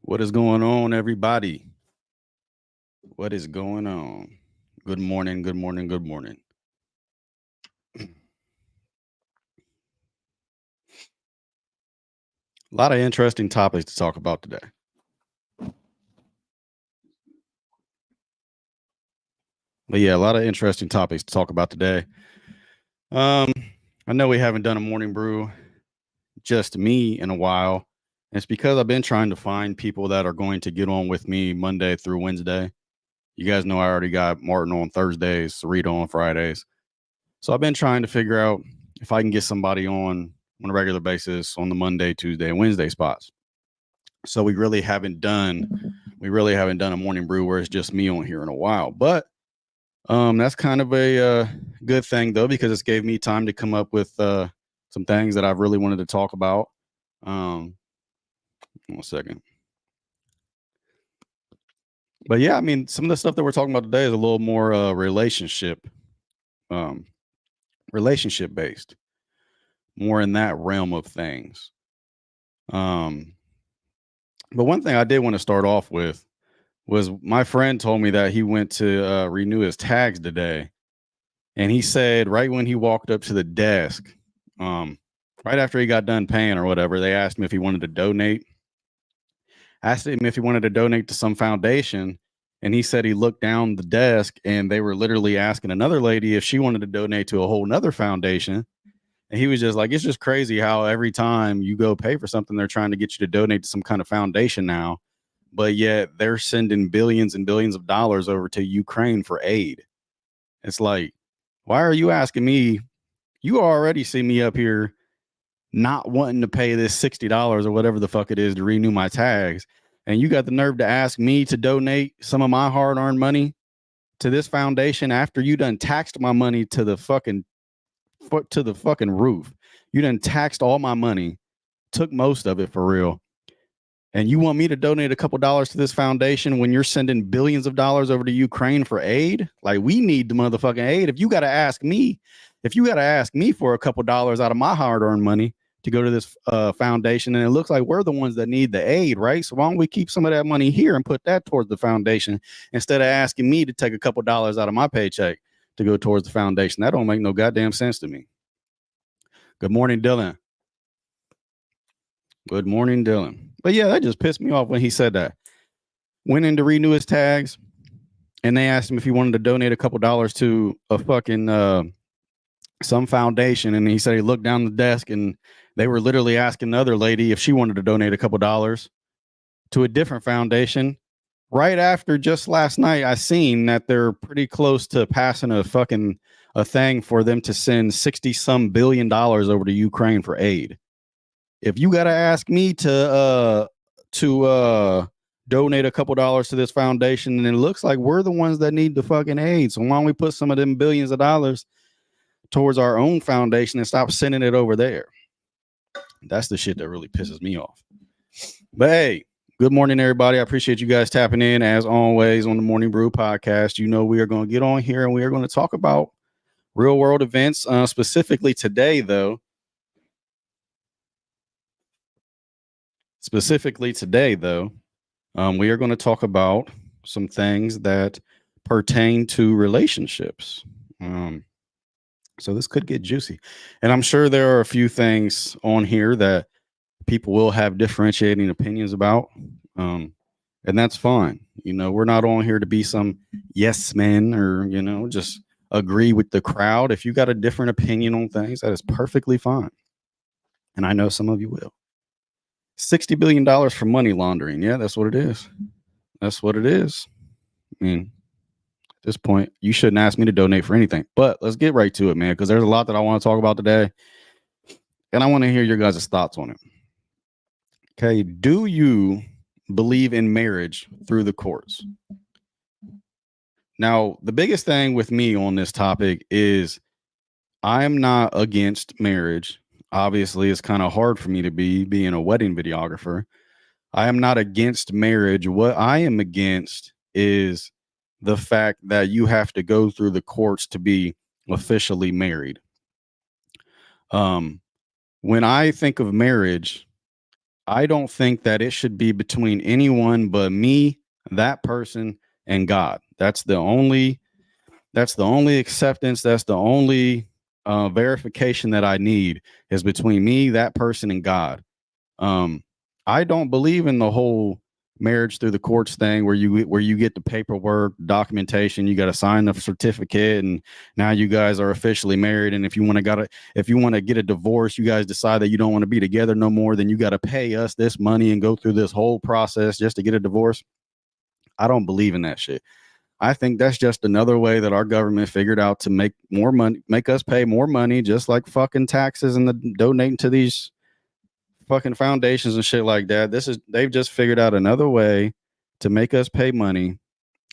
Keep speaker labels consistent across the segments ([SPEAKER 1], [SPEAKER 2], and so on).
[SPEAKER 1] What is going on, everybody? What is going on? Good morning, good morning, good morning. A lot of interesting topics to talk about today. But yeah, a lot of interesting topics to talk about today. Um, I know we haven't done a morning brew, just me, in a while. And it's because I've been trying to find people that are going to get on with me Monday through Wednesday. You guys know I already got Martin on Thursdays, Cerrito on Fridays. So I've been trying to figure out if I can get somebody on a regular basis on the Monday, Tuesday, and Wednesday spots. So we really haven't done a morning brew where it's just me on here in a while. But that's kind of a good thing though, because it's gave me time to come up with some things that I've really wanted to talk about. 1 second. But yeah, I mean, some of the stuff that we're talking about today is a little more um, relationship based, more in that realm of things. But one thing I did want to start off with was my friend told me that he went to renew his tags today. And he said right when he walked up to the desk, right after he got done paying or whatever, they asked him if he wanted to donate. Asked him if he wanted to donate to some foundation. And he said he looked down the desk and they were literally asking another lady if she wanted to donate to a whole nother foundation. And he was just like, it's just crazy how every time you go pay for something, they're trying to get you to donate to some kind of foundation now. But yet they're sending billions and billions of dollars over to Ukraine for aid. It's like, why are you asking me? You already see me up here not wanting to pay this $60 or whatever the fuck it is to renew my tags. And you got the nerve to ask me to donate some of my hard-earned money to this foundation after you done taxed my money to the fucking roof. You done taxed all my money, took most of it for real. And you want me to donate a couple dollars to this foundation when you're sending billions of dollars over to Ukraine for aid? Like, we need the motherfucking aid. If you got to ask me for a couple dollars out of my hard-earned money to go to this foundation, and it looks like we're the ones that need the aid, right? So why don't we keep some of that money here and put that towards the foundation instead of asking me to take a couple dollars out of my paycheck to go towards the foundation? That don't make no goddamn sense to me. Good morning, Dylan. Good morning, Dylan. But yeah, that just pissed me off when he said that. Went in to renew his tags, and they asked him if he wanted to donate a couple dollars to a fucking some foundation, and he said he looked down the desk, and they were literally asking the other lady if she wanted to donate a couple dollars to a different foundation. Right after just last night, I seen that they're pretty close to passing a thing for them to send 60 some billion dollars over to Ukraine for aid. If you got to ask me to donate a couple dollars to this foundation, and it looks like we're the ones that need the fucking aid. So why don't we put some of them billions of dollars towards our own foundation and stop sending it over there? That's the shit that really pisses me off. But hey, good morning, everybody. I appreciate you guys tapping in as always on the Morning Brew podcast. You know, we are going to get on here and we are going to talk about real world events. Specifically today, though, we are going to talk about some things that pertain to relationships. So this could get juicy. And I'm sure there are a few things on here that people will have differentiating opinions about. And that's fine. You know, we're not on here to be some yes men or, you know, just agree with the crowd. If you got a different opinion on things, that is perfectly fine. And I know some of you will. $60 billion for money laundering. Yeah, that's what it is. That's what it is. I mean, at this point, you shouldn't ask me to donate for anything. But let's get right to it, man, because there's a lot that I want to talk about today. And I want to hear your guys' thoughts on it. Okay, do you believe in marriage through the courts? Now, the biggest thing with me on this topic is I'm not against marriage. Obviously, it's kind of hard for me to being a wedding videographer. I am not against marriage. What I am against is the fact that you have to go through the courts to be officially married. When I think of marriage, I don't think that it should be between anyone but me, that person, and God. That's the only acceptance. That's the only verification that I need is between me, that person, and God. Um, I don't believe in the whole marriage through the courts thing where you get the paperwork, documentation, you got to sign the certificate, and now you guys are officially married. And if you want to get a divorce, you guys decide that you don't want to be together no more, then you got to pay us this money and go through this whole process just to get a divorce. I don't believe in that shit. I think that's just another way that our government figured out to make more money, make us pay more money, just like fucking taxes and the donating to these fucking foundations and shit like that. They've just figured out another way to make us pay money.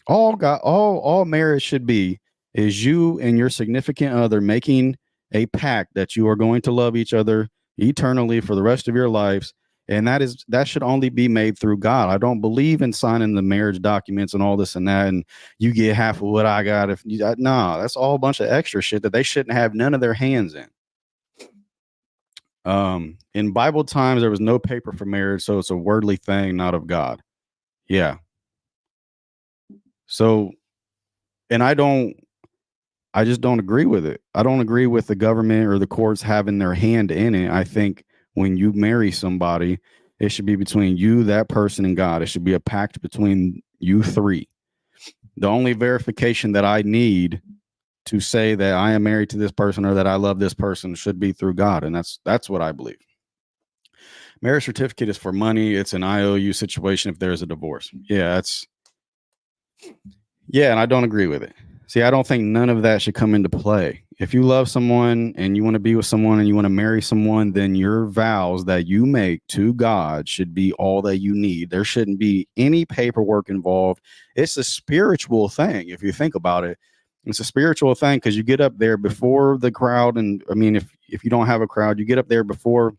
[SPEAKER 1] All marriage should be is you and your significant other making a pact that you are going to love each other eternally for the rest of your lives. And that should only be made through God. I don't believe in signing the marriage documents and all this and that, and you get half of what I got. If you, no, that's all a bunch of extra shit that they shouldn't have none of their hands in. In Bible times, there was no paper for marriage, so it's a worldly thing, not of God. Yeah. So, and I just don't agree with it. I don't agree with the government or the courts having their hand in it. I think when you marry somebody, it should be between you, that person, and God. It should be a pact between you three. The only verification that I need to say that I am married to this person or that I love this person should be through God, and that's what I believe. Marriage certificate is for money. It's an IOU situation if there's a divorce. Yeah, and I don't agree with it. See, I don't think none of that should come into play. If you love someone and you want to be with someone and you want to marry someone, then your vows that you make to God should be all that you need. There shouldn't be any paperwork involved. It's a spiritual thing. If you think about it, it's a spiritual thing because you get up there before the crowd. And I mean, if you don't have a crowd, you get up there before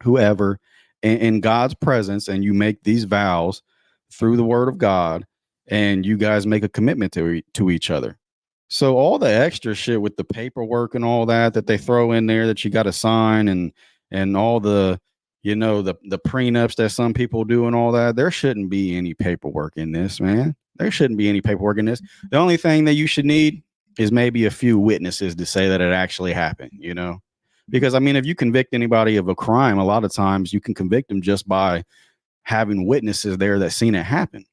[SPEAKER 1] whoever in God's presence and you make these vows through the word of God and you guys make a commitment to each other. So all the extra shit with the paperwork and all that they throw in there that you got to sign and all the the prenups that some people do and all that, there shouldn't be any paperwork in this, man. There shouldn't be any paperwork in this. The only thing that you should need is maybe a few witnesses to say that it actually happened. Because I mean, if you convict anybody of a crime, a lot of times you can convict them just by having witnesses there that seen it happen.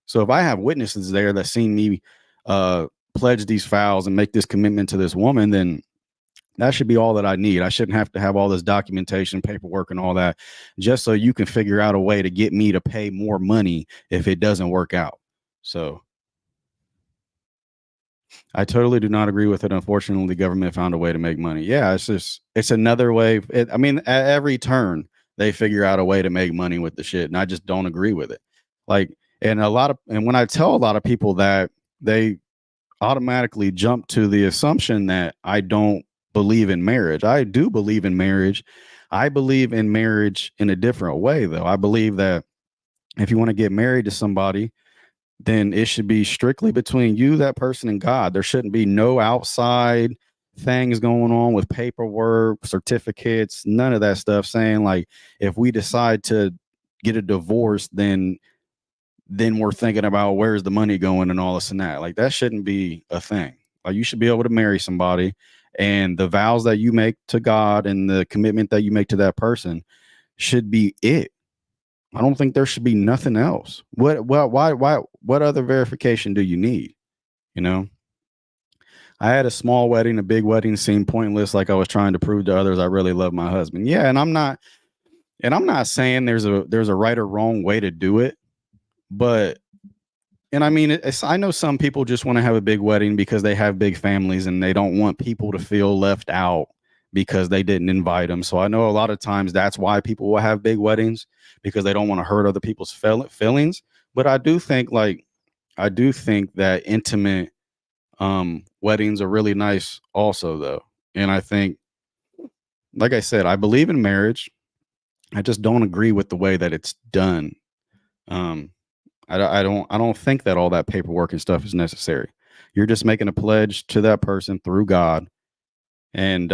[SPEAKER 1] So if I have witnesses there that seen me pledge these vows and make this commitment to this woman, then that should be all that I need. I shouldn't have to have all this documentation, paperwork, and all that just so you can figure out a way to get me to pay more money if it doesn't work out. So I totally do not agree with it. Unfortunately, the government found a way to make money. Yeah, it's another way. I mean, at every turn, they figure out a way to make money with the shit, and I just don't agree with it. Like, and when I tell a lot of people that, they automatically jump to the assumption that I don't believe in marriage. I do believe in marriage. I believe in marriage in a different way, though. I believe that if you want to get married to somebody, then it should be strictly between you, that person, and God. There shouldn't be no outside things going on with paperwork, certificates, none of that stuff saying like if we decide to get a divorce, then we're thinking about where's the money going and all this and that. Like that shouldn't be a thing. Like you should be able to marry somebody and the vows that you make to God and the commitment that you make to that person should be it. I don't think there should be nothing else. What other verification do you need? You know, I had a small wedding, a big wedding seemed pointless. Like I was trying to prove to others I really love my husband. Yeah, and I'm not saying there's a right or wrong way to do it, but and I mean, I know some people just want to have a big wedding because they have big families and they don't want people to feel left out because they didn't invite them. So I know a lot of times that's why people will have big weddings because they don't want to hurt other people's feelings. But I do think that intimate weddings are really nice also though. And I think, like I said, I believe in marriage. I just don't agree with the way that it's done. Um, I don't think that all that paperwork and stuff is necessary. You're just making a pledge to that person through God, and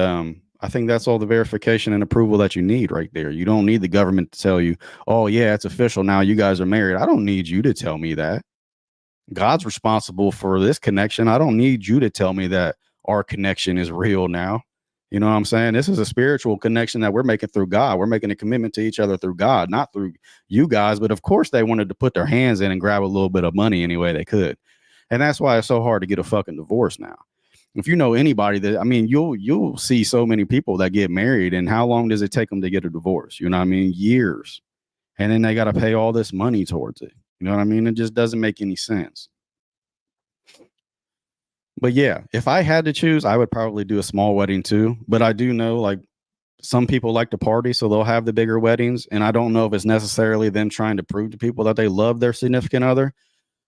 [SPEAKER 1] I think that's all the verification and approval that you need right there. You don't need the government to tell you, oh, yeah, it's official now. You guys are married. I don't need you to tell me that. God's responsible for this connection. I don't need you to tell me that our connection is real now. You know what I'm saying? This is a spiritual connection that we're making through God. We're making a commitment to each other through God, not through you guys. But of course, they wanted to put their hands in and grab a little bit of money any way they could. And that's why it's so hard to get a fucking divorce now. If you know anybody that, I mean, you'll see so many people that get married, and how long does it take them to get a divorce? You know what I mean? Years. And then they got to pay all this money towards it. You know what I mean? It just doesn't make any sense. But yeah, if I had to choose, I would probably do a small wedding too. But I do know like some people like to party, so they'll have the bigger weddings. And I don't know if it's necessarily them trying to prove to people that they love their significant other.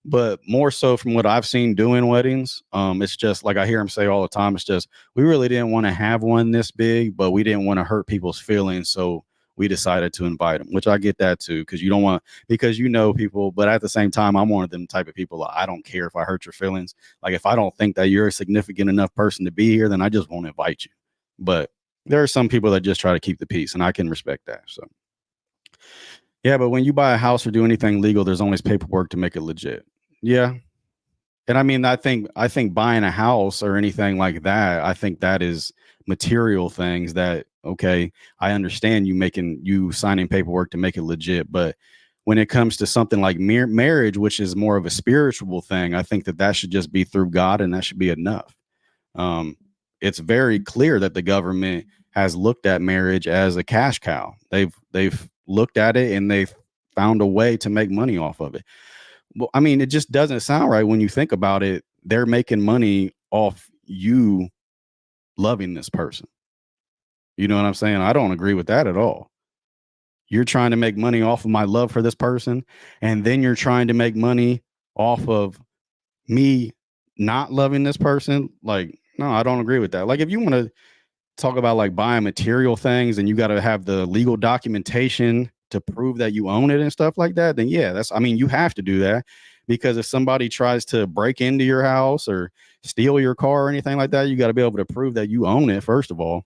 [SPEAKER 1] But more so from what I've seen doing weddings, it's just like I hear them say all the time. It's just we really didn't want to have one this big, but we didn't want to hurt people's feelings, so we decided to invite them. Which I get that too, because you don't want because you know people. But at the same time, I'm one of them type of people. I don't care if I hurt your feelings. Like if I don't think that you're a significant enough person to be here, then I just won't invite you. But there are some people that just try to keep the peace, and I can respect that. So yeah, but when you buy a house or do anything legal, there's always paperwork to make it legit. Yeah. And I mean, I think buying a house or anything like that, I think that is material things that okay, I understand you signing paperwork to make it legit, but when it comes to something like marriage, which is more of a spiritual thing, I think that that should just be through God and that should be enough. Um, it's very clear that the government has looked at marriage as a cash cow. They've looked at it and they've found a way to make money off of it. Well, I mean, it just doesn't sound right when you think about it. They're making money off you loving this person. You know what I'm saying? I don't agree with that at all. You're trying to make money off of my love for this person, and then you're trying to make money off of me not loving this person. Like, no, I don't agree with that. Like, if you want to talk about like buying material things and you got to have the legal documentation to prove that you own it and stuff like that, then yeah, I mean, you have to do that because if somebody tries to break into your house or steal your car or anything like that, you got to be able to prove that you own it. First of all,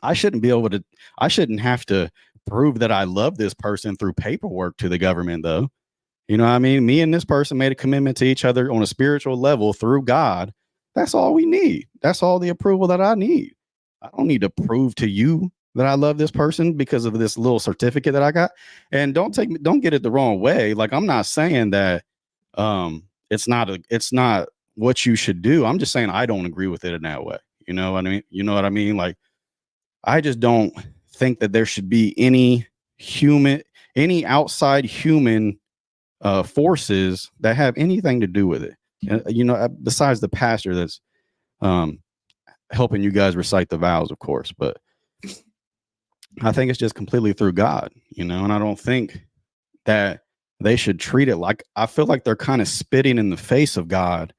[SPEAKER 1] I shouldn't have to prove that I love this person through paperwork to the government though. You know what I mean? Me and this person made a commitment to each other on a spiritual level through God. That's all we need. That's all the approval that I need. I don't need to prove to you that I love this person because of this little certificate that I got. And don't get it the wrong way. Like I'm not saying that it's not what you should do. I'm just saying I don't agree with it in that way. You know what I mean? You know what I mean? Like I just don't think that there should be any outside human forces that have anything to do with it. Besides the pastor that's um, helping you guys recite the vows, of course. But I think it's just completely through God, and I don't think that they should treat it like I feel like they're kind of spitting in the face of God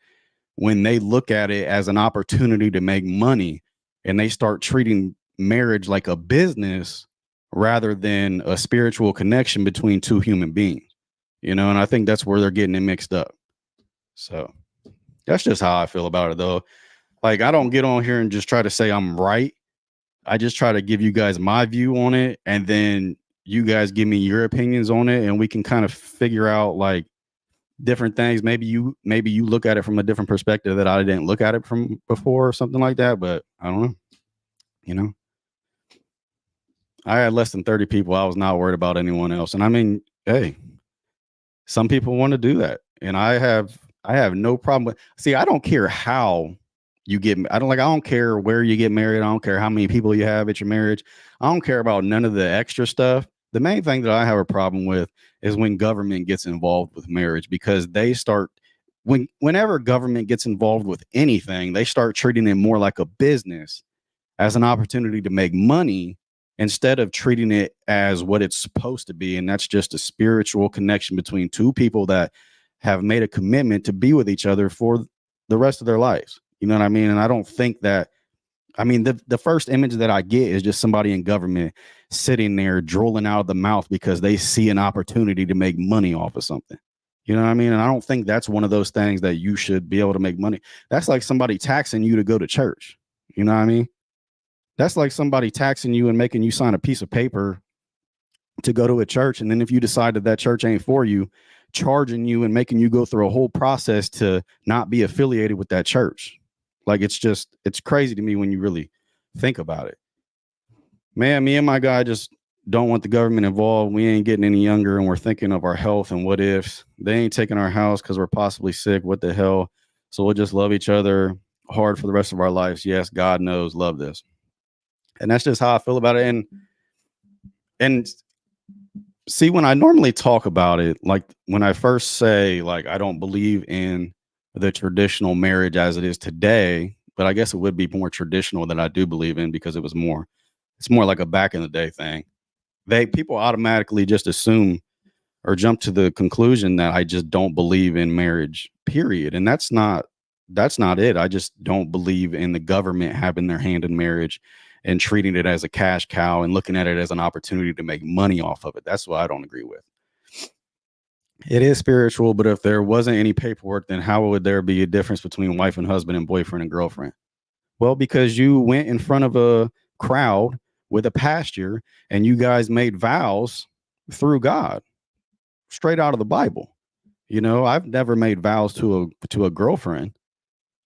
[SPEAKER 1] when they look at it as an opportunity to make money and they start treating marriage like a business rather than a spiritual connection between two human beings. And I think that's where they're getting it mixed up. So that's just how I feel about it, though. Like, I don't get on here and just try to say I'm right. I just try to give you guys my view on it, and then you guys give me your opinions on it, and we can kind of figure out like different things. Maybe you look at it from a different perspective that I didn't look at it from before, or something like that. But I don't know. You know, I had less than 30 people. I was not worried about anyone else, and I mean, hey, some people want to do that, and I have no problem with. See, I don't care how you get. I don't care where you get married. I don't care how many people you have at your marriage. I don't care about none of the extra stuff. The main thing that I have a problem with is when government gets involved with marriage because they start whenever government gets involved with anything, they start treating it more like a business as an opportunity to make money instead of treating it as what it's supposed to be. And that's just a spiritual connection between two people that have made a commitment to be with each other for the rest of their lives. You know what I mean? And I don't think that, I mean, the first image that I get is just somebody in government sitting there drooling out of the mouth because they see an opportunity to make money off of something. You know what I mean? And I don't think that's one of those things that you should be able to make money. That's like somebody taxing you to go to church. You know what I mean? That's like somebody taxing you and making you sign a piece of paper to go to a church. And then if you decide that that church ain't for you, charging you and making you go through a whole process to not be affiliated with that church. Like, it's crazy to me when you really think about it. Man, me and my guy just don't want the government involved. We ain't getting any younger, and we're thinking of our health and what ifs. They ain't taking our house because we're possibly sick. What the hell? So we'll just love each other hard for the rest of our lives. Yes, God knows, love this. And that's just how I feel about it. And see, when I normally talk about it, like when I first say, like, I don't believe in the traditional marriage as it is today, but I guess it would be more traditional than I do believe in, because it's more like a back in the day thing. People automatically just assume or jump to the conclusion that I just don't believe in marriage, period. And that's not it. I just don't believe in the government having their hand in marriage and treating it as a cash cow and looking at it as an opportunity to make money off of it. That's what I don't agree with. It is spiritual, but if there wasn't any paperwork, then how would there be a difference between wife and husband and boyfriend and girlfriend? Well, because you went in front of a crowd with a pastor and you guys made vows through God, straight out of the Bible. You know, I've never made vows to a girlfriend.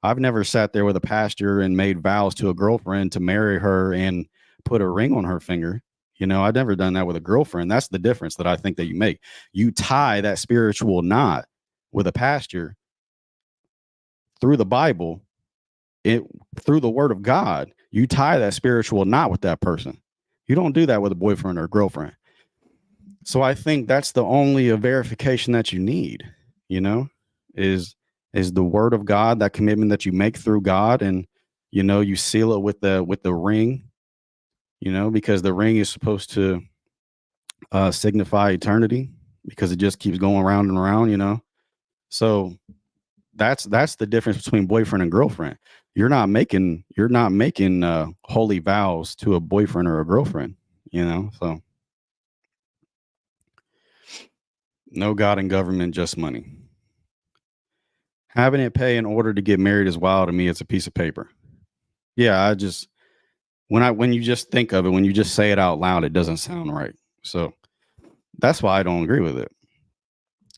[SPEAKER 1] I've never sat there with a pastor and made vows to a girlfriend to marry her and put a ring on her finger. You know, I've never done that with a girlfriend. That's the difference that I think that you make. You tie that spiritual knot with a pastor through the Bible, it through the word of God. You tie that spiritual knot with that person. You don't do that with a boyfriend or a girlfriend. So I think that's the only verification that you need, you know, is the word of God, that commitment that you make through God, and you know, you seal it with the ring, you know, because the ring is supposed to signify eternity, because it just keeps going around and around, you know. So that's the difference between boyfriend and girlfriend. You're not making holy vows to a boyfriend or a girlfriend, you know. So no God and government, just money. Having it pay in order to get married is wild to me. It's a piece of paper. Yeah, I just when you just think of it, when you just say it out loud, it doesn't sound right. So that's why I don't agree with it.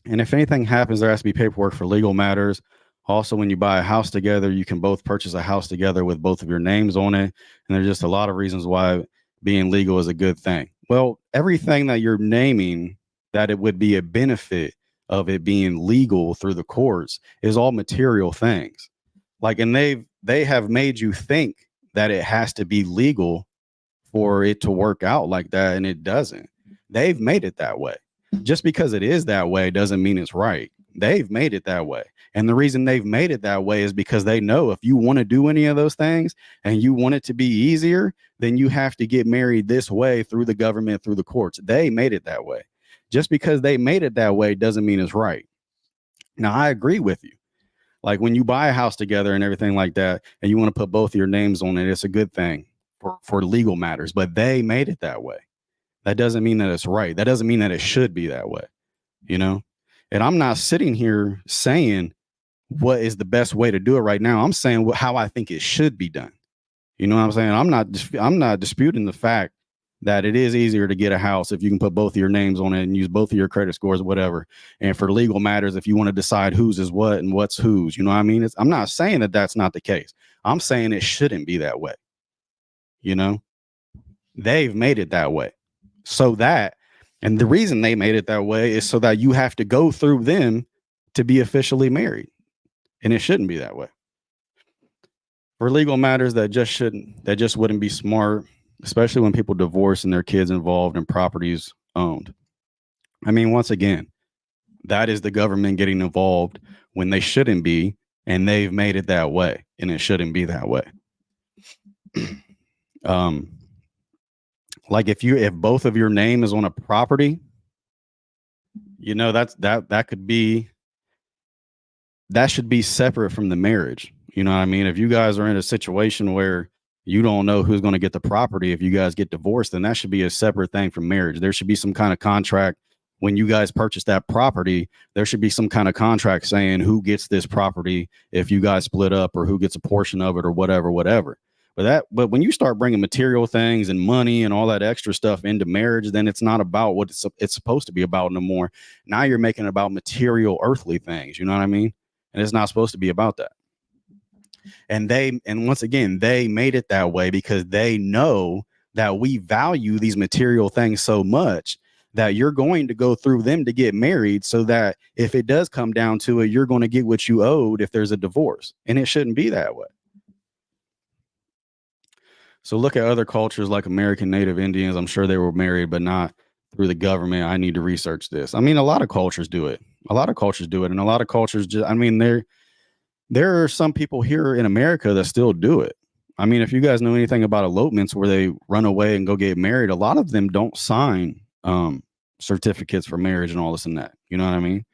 [SPEAKER 1] And if anything happens, there has to be paperwork for legal matters. Also, when you buy a house together, you can both purchase a house together with both of your names on it. And there's just a lot of reasons why being legal is a good thing. Well, everything that you're naming that it would be a benefit of it being legal through the courts is all material things. Like, and they have made you think that it has to be legal for it to work out like that, and it doesn't. They've made it that way. Just because it is that way doesn't mean it's right. They've made it that way. And the reason they've made it that way is because they know if you want to do any of those things and you want it to be easier, then you have to get married this way through the government, through the courts. They made it that way. Just because they made it that way doesn't mean it's right. Now, I agree with you. Like when you buy a house together and everything like that, and you want to put both of your names on it, it's a good thing for legal matters, but they made it that way. That doesn't mean that it's right. That doesn't mean that it should be that way, you know? And I'm not sitting here saying what is the best way to do it right now. I'm saying how I think it should be done. You know what I'm saying? I'm not disputing the fact that it is easier to get a house if you can put both of your names on it and use both of your credit scores, whatever. And for legal matters, if you want to decide whose is what and what's whose, you know what I mean? I'm not saying that that's not the case. I'm saying it shouldn't be that way. You know, they've made it that way. And the reason they made it that way is so that you have to go through them to be officially married. And it shouldn't be that way. For legal matters, that just wouldn't be smart, especially when people divorce and their kids involved and properties owned. I mean, once again, that is the government getting involved when they shouldn't be, and they've made it that way, and it shouldn't be that way. Like if both of your name is on a property, you know, that should be separate from the marriage. You know what I mean? If you guys are in a situation where you don't know who's going to get the property, if you guys get divorced, then that should be a separate thing from marriage. There should be some kind of contract when you guys purchase that property. There should be some kind of contract saying who gets this property if you guys split up, or who gets a portion of it, or whatever. But when you start bringing material things and money and all that extra stuff into marriage, then it's not about what it's supposed to be about no more. Now you're making it about material, earthly things. You know what I mean? And it's not supposed to be about that. And once again, they made it that way because they know that we value these material things so much that you're going to go through them to get married, so that if it does come down to it, you're going to get what you owed if there's a divorce. And it shouldn't be that way. So look at other cultures like American Native Indians. I'm sure they were married, but not through the government. I need to research this. I mean, a lot of cultures do it. A lot of cultures do it. And a lot of cultures just, I mean, there are some people here in America that still do it. I mean, if you guys know anything about elopements where they run away and go get married, a lot of them don't sign certificates for marriage and all this and that. You know what I mean?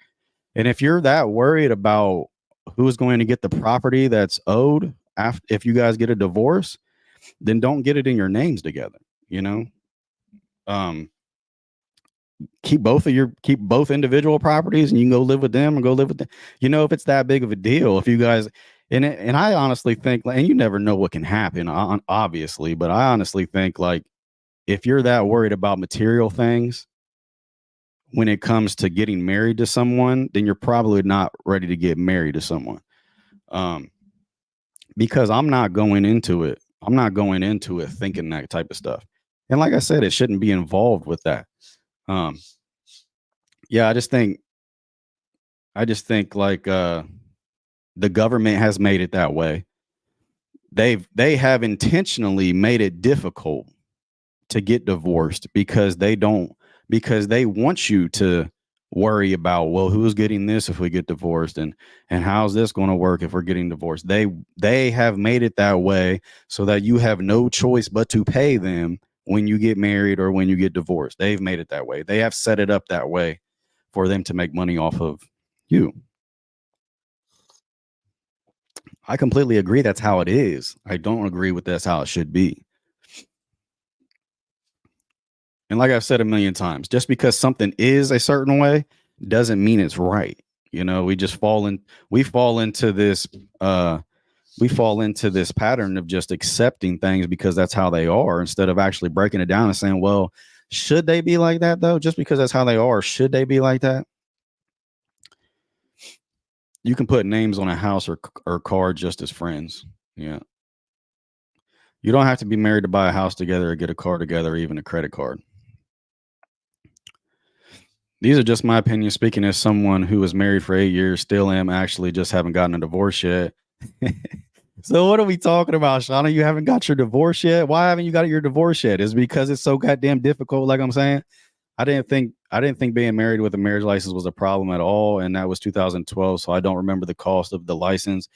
[SPEAKER 1] And if you're that worried about who's going to get the property that's owed after, if you guys get a divorce, then don't get it in your names together. You know, um, keep both individual properties, and you can go live with them or go live with them. You know, if it's that big of a deal, if you guys and I honestly think, and you never know what can happen, obviously, but I honestly think like if you're that worried about material things when it comes to getting married to someone, then you're probably not ready to get married to someone. Um, because I'm not going into it. I'm not going into it thinking that type of stuff. And like I said, it shouldn't be involved with that. Um, yeah, I just think like the government has made it that way. They have intentionally made it difficult to get divorced because they want you to worry about, well, who's getting this if we get divorced, and how's this going to work if we're getting divorced. They have made it that way so that you have no choice but to pay them when you get married or when you get divorced. They've made it that way. They have set it up that way for them to make money off of you. I completely agree that's how it is. I don't agree with that's how it should be. And like I've said a million times, just because something is a certain way doesn't mean it's right. You know, we fall into this uh we fall into this pattern of just accepting things because that's how they are, instead of actually breaking it down and saying, well, should they be like that though? Just because that's how they are, should they be like that? You can put names on a house or car just as friends. Yeah. You don't have to be married to buy a house together or get a car together or even a credit card. These are just my opinions, speaking as someone who was married for 8 years, still am, actually just haven't gotten a divorce yet. So what are we talking about, Shauna? You haven't got your divorce yet? Why haven't you got your divorce yet? Is it because it's so goddamn difficult, like I'm saying? I didn't think being married with a marriage license was a problem at all, and that was 2012, so I don't remember the cost of the license,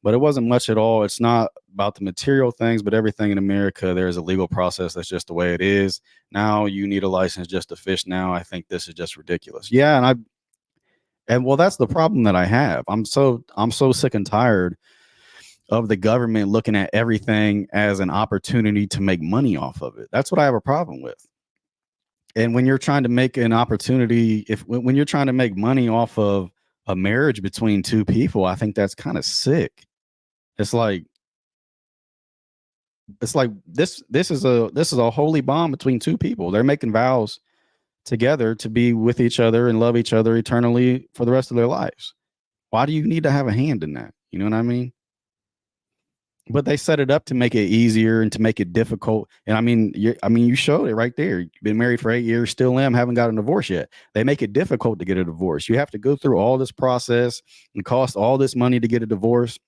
[SPEAKER 1] but it wasn't much at all. It's not about the material things, but everything in America, there's a legal process. That's just the way it is. Now you need a license just to fish now. I think this is just ridiculous. Yeah, and well, that's the problem that I have. I'm so sick and tired of the government looking at everything as an opportunity to make money off of it. That's what I have a problem with. And when you're trying to make an opportunity, if when you're trying to make money off of a marriage between two people, I think that's kind of sick. It's like this is a holy bond between two people. They're making vows together to be with each other and love each other eternally for the rest of their lives. Why do you need to have a hand in that? You know what I mean? But they set it up to make it easier and to make it difficult. And I mean, you showed it right there. You've been married for 8 years, still am, haven't got a divorce yet. They make it difficult to get a divorce. You have to go through all this process and cost all this money to get a divorce,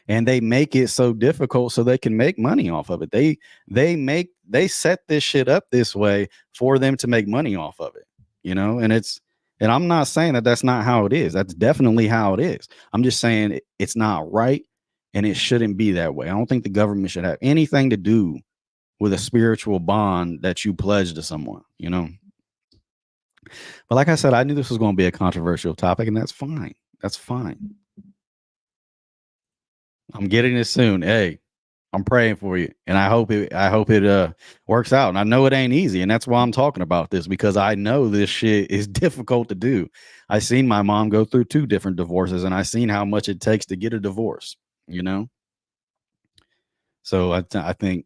[SPEAKER 1] and they make it so difficult so they can make money off of it. They set this shit up this way for them to make money off of it, and I'm not saying that that's not how it is. That's definitely how it is. I'm just saying it's not right, and it shouldn't be that way. I don't think the government should have anything to do with a spiritual bond that you pledge to someone. But like I said, I knew this was going to be a controversial topic, and that's fine. That's fine. I'm getting it soon. Hey, I'm praying for you, and I hope it works out. And I know it ain't easy, and that's why I'm talking about this, because I know this shit is difficult to do. I seen my mom go through 2 different divorces, and I seen how much it takes to get a divorce. You know, So I think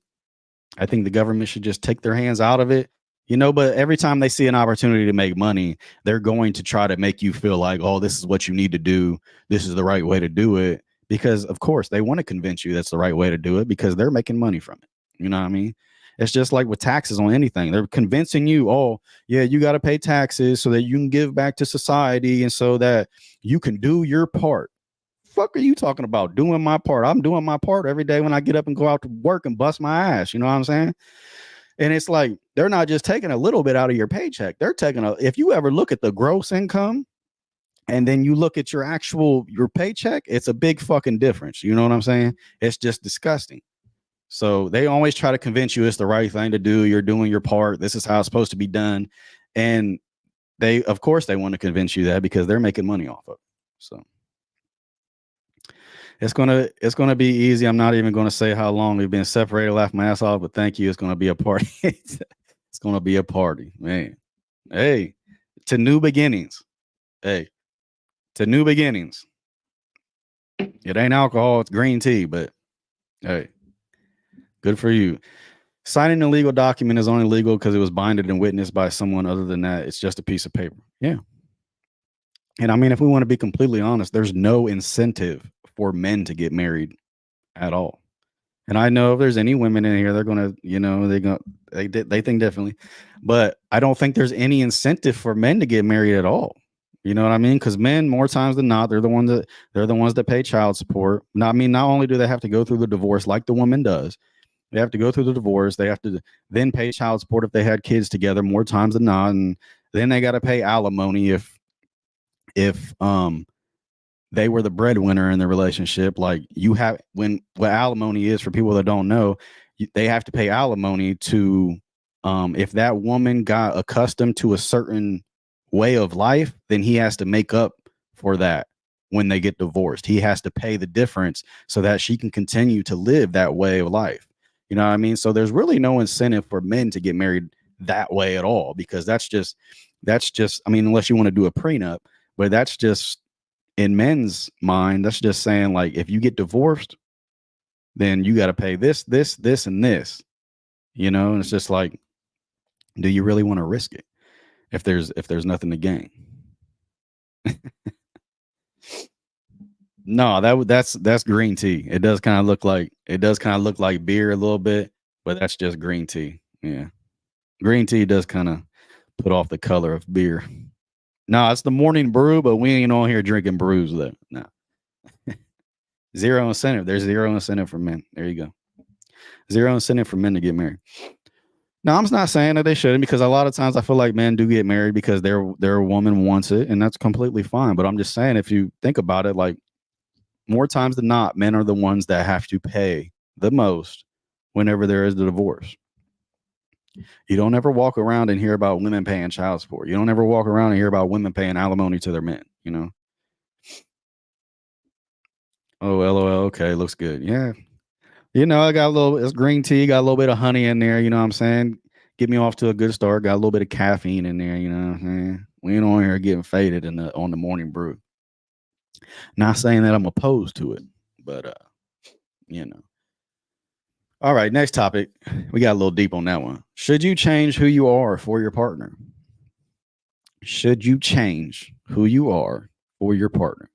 [SPEAKER 1] the government should just take their hands out of it. But every time they see an opportunity to make money, they're going to try to make you feel like, oh, this is what you need to do. This is the right way to do it. Because, of course, they want to convince you that's the right way to do it because they're making money from it. You know what I mean? It's just like with taxes on anything. They're convincing you, oh, yeah, you got to pay taxes so that you can give back to society and so that you can do your part. Fuck are you talking about? Doing my part. I'm doing my part every day when I get up and go out to work and bust my ass. You know what I'm saying? And it's like they're not just taking a little bit out of your paycheck. They're taking if you ever look at the gross income and then you look at your paycheck, it's a big fucking difference. You know what I'm saying? It's just disgusting. So they always try to convince you it's the right thing to do. You're doing your part. This is how it's supposed to be done. And of course, they want to convince you that because they're making money off of it. So it's gonna be easy. I'm not even gonna say how long we've been separated, laugh my ass off, but thank you. It's gonna be a party. It's gonna be a party, man. Hey, to new beginnings. Hey, to new beginnings. It ain't alcohol, it's green tea, but hey, good for you. Signing a legal document is only legal because it was binded and witnessed by someone. Other than that, it's just a piece of paper. Yeah. And I mean, if we want to be completely honest, there's no incentive for men to get married at all. And I know if there's any women in here, they're gonna, they think differently, but I don't think there's any incentive for men to get married at all. You know what I mean? Because men, more times than not, they're the ones that pay child support. Now, I mean, not only do they have to go through the divorce like the woman does, they have to go through the divorce. They have to then pay child support if they had kids together more times than not, and then they got to pay alimony if they were the breadwinner in the relationship. Like you have what alimony is for people that don't know, they have to pay alimony to if that woman got accustomed to a certain way of life, then he has to make up for that when they get divorced. He has to pay the difference so that she can continue to live that way of life. You know what I mean? So there's really no incentive for men to get married that way at all because that's just I mean, unless you want to do a prenup, but that's just in men's mind, that's just saying like if you get divorced, then you got to pay this, and this, and it's just like, do you really want to risk it if there's nothing to gain? No, that's green tea. It does kind of look like beer a little bit, but that's just green tea. Yeah, green tea does kind of put off the color of beer. No, it's the morning brew, but we ain't on here drinking brews though. No. Zero incentive. There's zero incentive for men. There you go. Zero incentive for men to get married. Now, I'm not saying that they shouldn't because a lot of times I feel like men do get married because their woman wants it, and that's completely fine. But I'm just saying, if you think about it, like more times than not, men are the ones that have to pay the most whenever there is a divorce. You don't ever walk around and hear about women paying child support. You don't ever walk around and hear about women paying alimony to their men. Oh, LOL. Okay, looks good. Yeah, I got a little, it's green tea, got a little bit of honey in there, you know what I'm saying? Get me off to a good start. Got a little bit of caffeine in there, you know what I'm saying? We ain't on here getting faded on the morning brew. Not saying that I'm opposed to it, but you know. All right, next topic. We got a little deep on that one. Should you change who you are for your partner? Should you change who you are for your partner?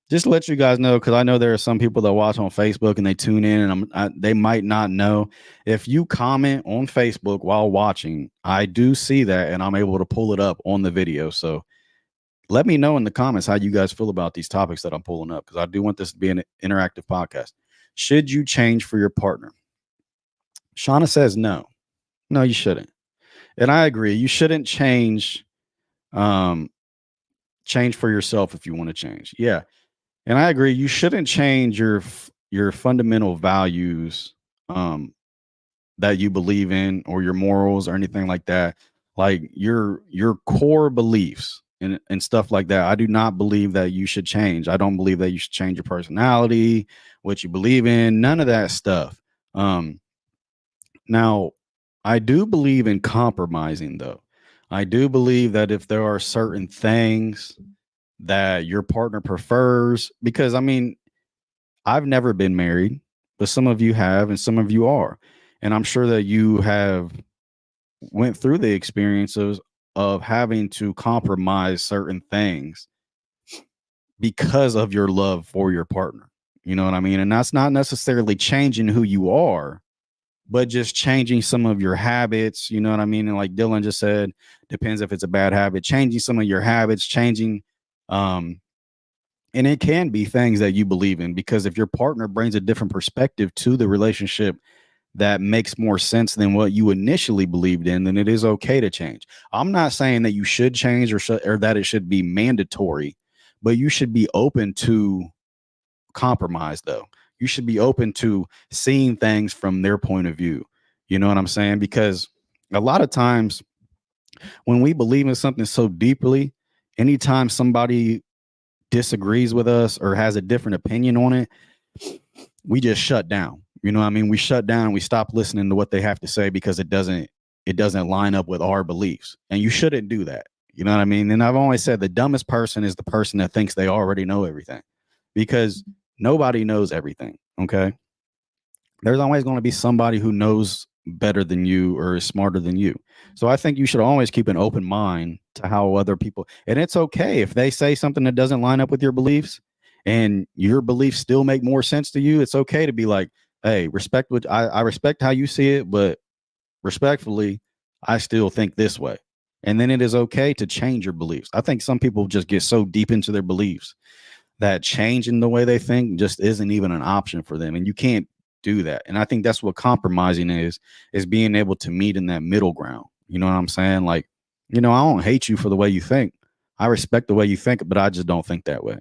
[SPEAKER 1] Just to let you guys know, because I know there are some people that watch on Facebook and they tune in, and they might not know. If you comment on Facebook while watching, I do see that, and I'm able to pull it up on the video. So let me know in the comments how you guys feel about these topics that I'm pulling up, because I do want this to be an interactive podcast. Should you change for your partner? Shauna says no. No, you shouldn't. And I agree. You shouldn't change for yourself if you want to change. Yeah. And I agree. You shouldn't change your fundamental values that you believe in, or your morals, or anything like that. Like your core beliefs and stuff like that. I do not believe that you should change. I don't believe that you should change your personality, what you believe in, none of that stuff. Now, I do believe in compromising, though. I do believe that if there are certain things that your partner prefers, because I mean, I've never been married, but some of you have and some of you are. And I'm sure that you have went through the experiences of having to compromise certain things because of your love for your partner. You know what I mean? And that's not necessarily changing who you are, but just changing some of your habits. You know what I mean? And like Dylan just said, depends if it's a bad habit, changing some of your habits, changing, um, and it can be things that you believe in, because if your partner brings a different perspective to the relationship that makes more sense than what you initially believed in, then it is okay to change. I'm not saying that you should change or that it should be mandatory, but you should be open to compromise though. You should be open to seeing things from their point of view. You know what I'm saying? Because a lot of times when we believe in something so deeply, anytime somebody disagrees with us or has a different opinion on it, we just shut down. You know what I mean? We shut down and we stop listening to what they have to say because it doesn't line up with our beliefs. And you shouldn't do that. You know what I mean? And I've always said the dumbest person is the person that thinks they already know everything, because nobody knows everything. Okay. There's always going to be somebody who knows better than you or is smarter than you. So I think you should always keep an open mind to how other people, and it's okay if they say something that doesn't line up with your beliefs and your beliefs still make more sense to you. It's okay to be like, hey, respect what I respect how you see it, but respectfully, I still think this way. And then it is okay to change your beliefs. I think some people just get so deep into their beliefs that changing the way they think just isn't even an option for them. And you can't do that. And I think that's what compromising is being able to meet in that middle ground. You know what I'm saying? Like, I don't hate you for the way you think. I respect the way you think, but I just don't think that way.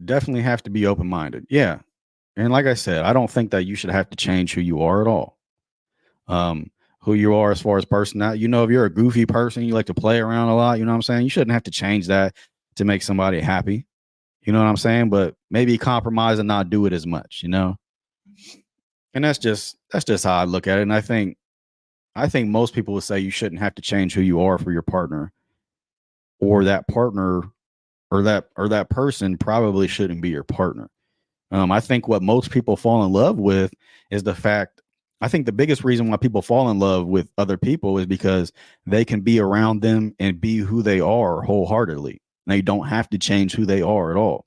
[SPEAKER 1] Definitely have to be open minded. Yeah. And like I said, I don't think that you should have to change who you are at all. Um, who you are as far as personality. If you're a goofy person, you like to play around a lot, you know what I'm saying? You shouldn't have to change that to make somebody happy. You know what I'm saying? But maybe compromise and not do it as much. And that's just how I look at it. And I think most people would say you shouldn't have to change who you are for your partner, or that partner or that person probably shouldn't be your partner. I think what most people fall in love with is the fact. I think the biggest reason why people fall in love with other people is because they can be around them and be who they are wholeheartedly. They don't have to change who they are at all.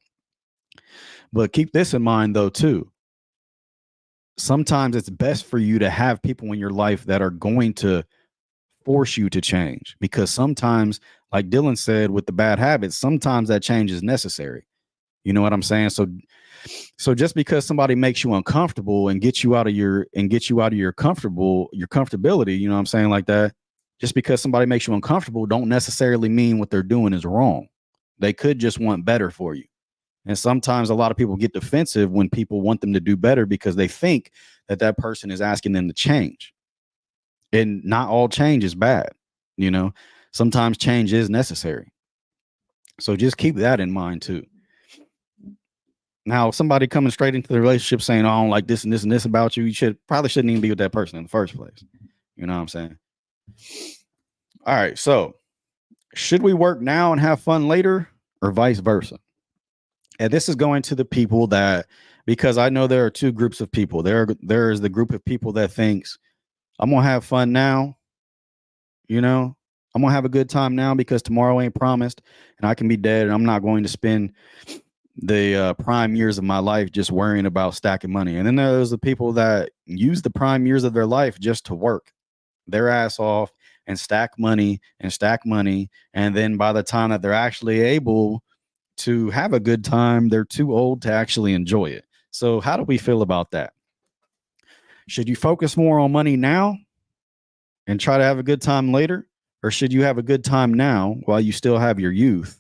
[SPEAKER 1] But keep this in mind, though, too. Sometimes it's best for you to have people in your life that are going to force you to change, because sometimes, like Dylan said, with the bad habits, sometimes that change is necessary. You know what I'm saying? So just because somebody makes you uncomfortable and gets you out of your comfortability, you know what I'm saying, like that, just because somebody makes you uncomfortable don't necessarily mean what they're doing is wrong. They could just want better for you. And sometimes a lot of people get defensive when people want them to do better because they think that person is asking them to change. And not all change is bad. You know, sometimes change is necessary. So just keep that in mind too. Now, if somebody coming straight into the relationship saying, "Oh, I don't like this and this and this about you," you shouldn't even be with that person in the first place. You know what I'm saying? All right. So should we work now and have fun later, or vice versa? And this is going to the people that, because I know there are two groups of people. There is the group of people that thinks, I'm gonna have fun now, you know, I'm gonna have a good time now because tomorrow ain't promised, and I can be dead, and I'm not going to spend the prime years of my life just worrying about stacking money. And then there's the people that use the prime years of their life just to work their ass off and stack money and stack money. And then by the time that they're actually able to have a good time, they're too old to actually enjoy it. So, how do we feel about that? Should you focus more on money now and try to have a good time later? Or should you have a good time now while you still have your youth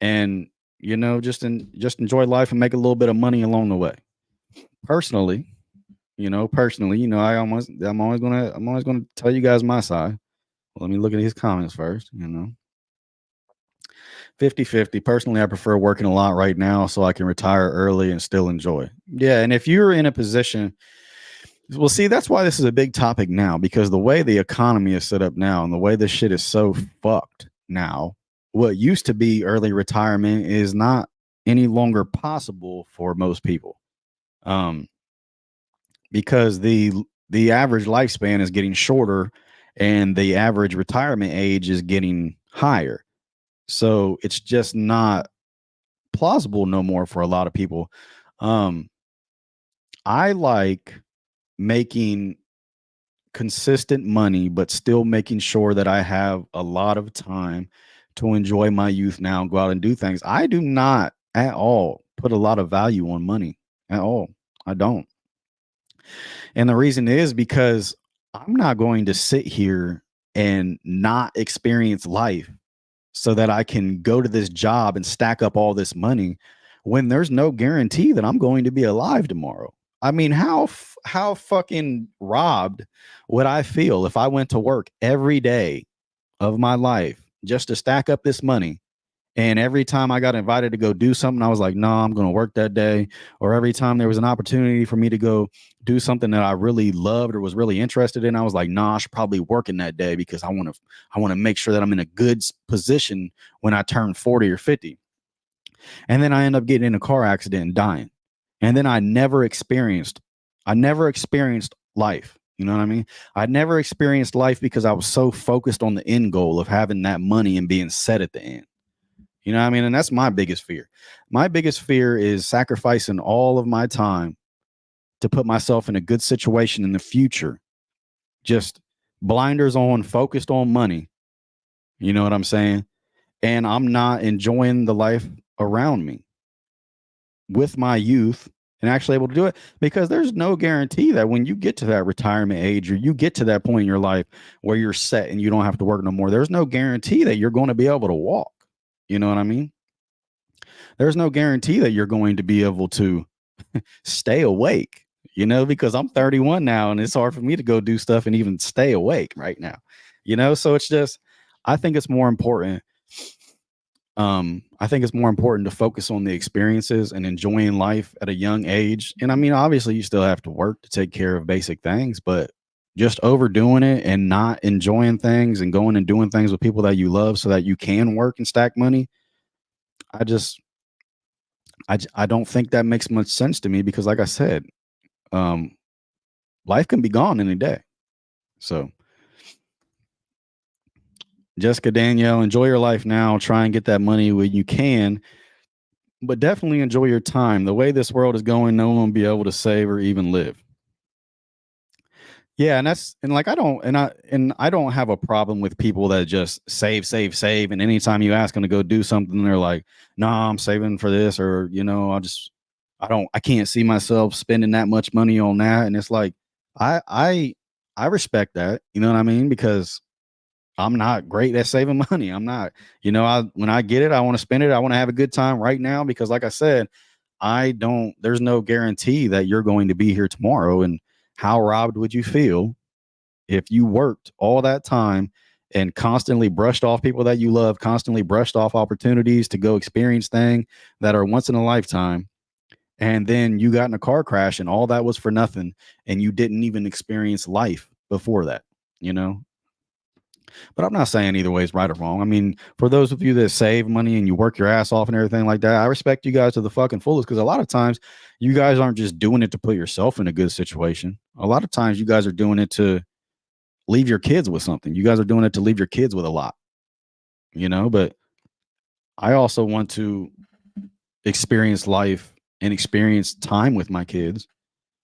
[SPEAKER 1] and, just enjoy life and make a little bit of money along the way? Personally, I'm always gonna tell you guys my side. Let me look at his comments first. 50-50. Personally, I prefer working a lot right now so I can retire early and still enjoy. Yeah, and if you're in a position, well, see, that's why this is a big topic now, because the way the economy is set up now and the way this shit is so fucked now, what used to be early retirement is not any longer possible for most people. Um, because the average lifespan is getting shorter and the average retirement age is getting higher. So it's just not plausible no more for a lot of people. Um, I like making consistent money, but still making sure that I have a lot of time to enjoy my youth now and go out and do things. I do not at all put a lot of value on money at all. I don't. And the reason is because I'm not going to sit here and not experience life so that I can go to this job and stack up all this money when there's no guarantee that I'm going to be alive tomorrow. I mean, how fucking robbed would I feel if I went to work every day of my life just to stack up this money, and every time I got invited to go do something, I was like, no, I'm going to work that day. Or every time there was an opportunity for me to go do something that I really loved or was really interested in, I was like, nah, I should probably work in that day because I want to make sure that I'm in a good position when I turn 40 or 50. And then I end up getting in a car accident and dying. And then I never experienced life. You know what I mean? I never experienced life because I was so focused on the end goal of having that money and being set at the end. You know what I mean? And that's my biggest fear. My biggest fear is sacrificing all of my time to put myself in a good situation in the future. Just blinders on, focused on money. You know what I'm saying? And I'm not enjoying the life around me with my youth and actually able to do it because there's no guarantee that when you get to that retirement age or you get to that point in your life where you're set and you don't have to work no more, there's no guarantee that you're going to be able to walk. You know what I mean? There's no guarantee that you're going to be able to stay awake, because I'm 31 now and it's hard for me to go do stuff and even stay awake right now, So it's just, I think it's more important. I think it's more important to focus on the experiences and enjoying life at a young age. And I mean, obviously, you still have to work to take care of basic things, but just overdoing it and not enjoying things and going and doing things with people that you love so that you can work and stack money, I just, I don't think that makes much sense to me because, like I said, um, life can be gone any day. So, Jessica Danielle, enjoy your life now. Try and get that money when you can, but definitely enjoy your time. The way this world is going, no one will be able to save or even live. Yeah, and that's and like I don't have a problem with people that just save, save, save, and anytime you ask them to go do something, they're like, "Nah, I'm saving for this," or I can't see myself spending that much money on that. And it's like, I I I respect that, you know what I mean? Because I'm not great at saving money. I'm not, when I get it, I want to spend it. I want to have a good time right now because, like I said, there's no guarantee that you're going to be here tomorrow. And how robbed would you feel if you worked all that time and constantly brushed off people that you love, constantly brushed off opportunities to go experience things that are once in a lifetime? And then you got in a car crash and all that was for nothing. And you didn't even experience life before that, you know? But I'm not saying either way is right or wrong. I mean, for those of you that save money and you work your ass off and everything like that, I respect you guys to the fucking fullest because a lot of times you guys aren't just doing it to put yourself in a good situation. A lot of times you guys are doing it to leave your kids with something. You guys are doing it to leave your kids with a lot, but I also want to experience life and experience time with my kids,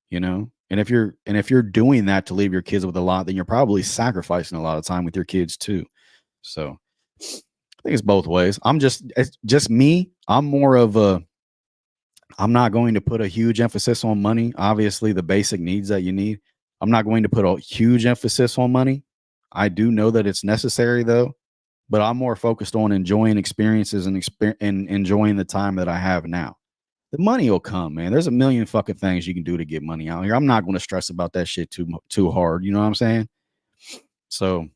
[SPEAKER 1] And if you're doing that to leave your kids with a lot, then you're probably sacrificing a lot of time with your kids too. So I think it's both ways. It's just me. I'm not going to put a huge emphasis on money. Obviously, the basic needs that you need. I'm not going to put a huge emphasis on money. I do know that it's necessary though, but I'm more focused on enjoying experiences and enjoying the time that I have now. The money will come, man. There's a million fucking things you can do to get money out here. I'm not going to stress about that shit too hard. You know what I'm saying? So,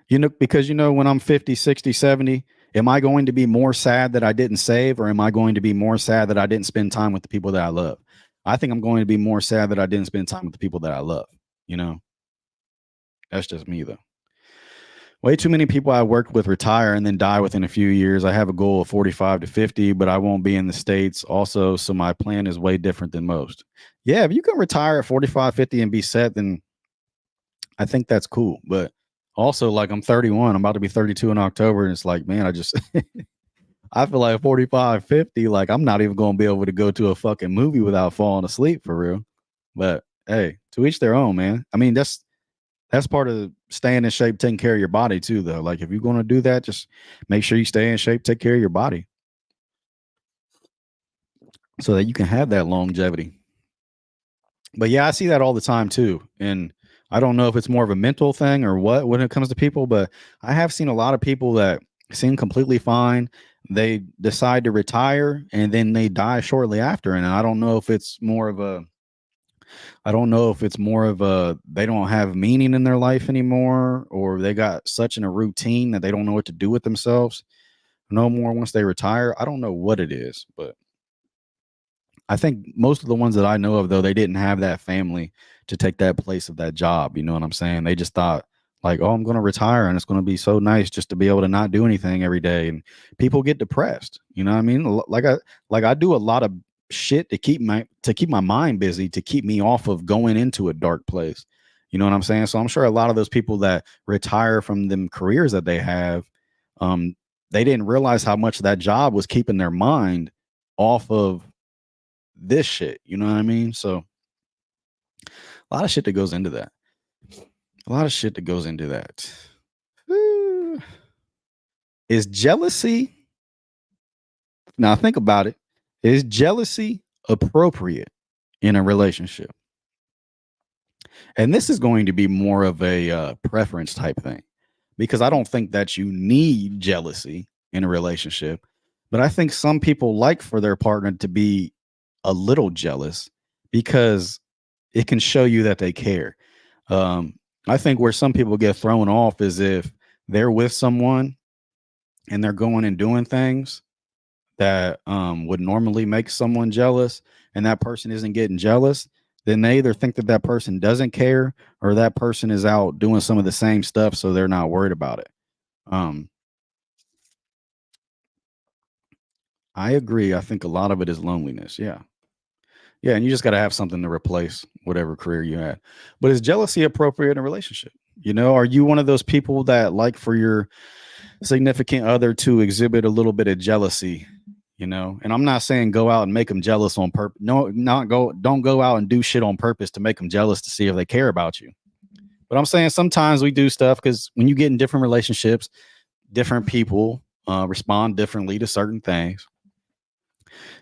[SPEAKER 1] because when I'm 50, 60, 70, am I going to be more sad that I didn't save or am I going to be more sad that I didn't spend time with the people that I love? I think I'm going to be more sad that I didn't spend time with the people that I love. You know, that's just me though. Way too many people I worked with retire and then die within a few years. I have a goal of 45 to 50, but I won't be in the States also. So my plan is way different than most. Yeah, if you can retire at 45, 50 and be set, then I think that's cool. But also, like, I'm 31, I'm about to be 32 in October. And it's like, man, I just, I feel like 45, 50, like, I'm not even going to be able to go to a fucking movie without falling asleep for real. But hey, to each their own, man. I mean, that's part of staying in shape, taking care of your body too, though. Like if you're going to do that, just make sure you stay in shape, take care of your body so that you can have that longevity. But yeah, I see that all the time too. And I don't know if it's more of a mental thing or what when it comes to people, but I have seen a lot of people that seem completely fine. They decide to retire and then they die shortly after. And I don't know if it's more of a I don't know if it's more of a they don't have meaning in their life anymore, or they got such in a routine that they don't know what to do with themselves no more once they retire. I don't know what it is, but I think most of the ones that I know of, though, they didn't have that family to take that place of that job. You know what I'm saying? They just thought, like, oh, I'm going to retire and it's going to be so nice just to be able to not do anything every day. And people get depressed. You know what I mean? Like I do a lot of shit to keep my mind busy, to keep me off of going into a dark place. You know what I'm saying? So I'm sure a lot of those people that retire from them careers that they have, um, they didn't realize how much that job was keeping their mind off of this shit. You know what I mean? So a lot of shit that goes into that. A lot of shit that goes into that. Is jealousy, now think about it, is jealousy appropriate in a relationship? And this is going to be more of a preference type thing because I don't think that you need jealousy in a relationship, but I think some people like for their partner to be a little jealous because it can show you that they care. Um, I think where some people get thrown off is if they're with someone and they're going and doing things that would normally make someone jealous, and that person isn't getting jealous, then they either think that that person doesn't care or that person is out doing some of the same stuff, so they're not worried about it. Um, I agree. I think a lot of it is loneliness. Yeah. Yeah. And you just got to have something to replace whatever career you had. But is jealousy appropriate in a relationship? You know, are you one of those people that like for your significant other to exhibit a little bit of jealousy? You know, and I'm not saying go out and make them jealous on purpose. No, don't go out and do shit on purpose to make them jealous to see if they care about you. But I'm saying sometimes we do stuff because when you get in different relationships, different people respond differently to certain things.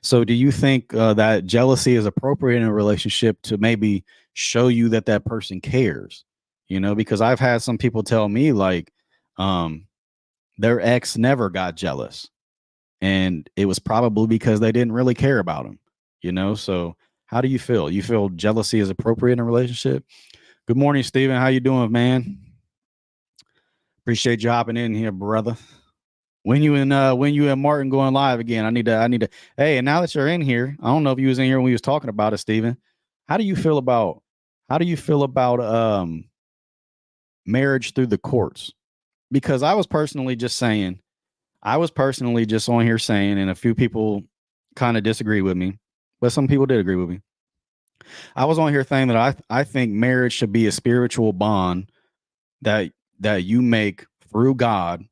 [SPEAKER 1] So, do you think that jealousy is appropriate in a relationship to maybe show you that that person cares? You know, because I've had some people tell me like um, their ex never got jealous, and it was probably because they didn't really care about him. You know, so how do you feel? You feel jealousy is appropriate in a relationship? Good morning, Steven. How you doing, man? Appreciate you hopping in here, brother. When you and Martin going live again, I need to hey, and now that you're in here, I don't know if you was in here when we was talking about it, Steven. How do you feel about how do you feel about marriage through the courts? Because I was personally just on here saying, and a few people kind of disagree with me, but some people did agree with me. I was on here saying that I think marriage should be a spiritual bond that you make through God,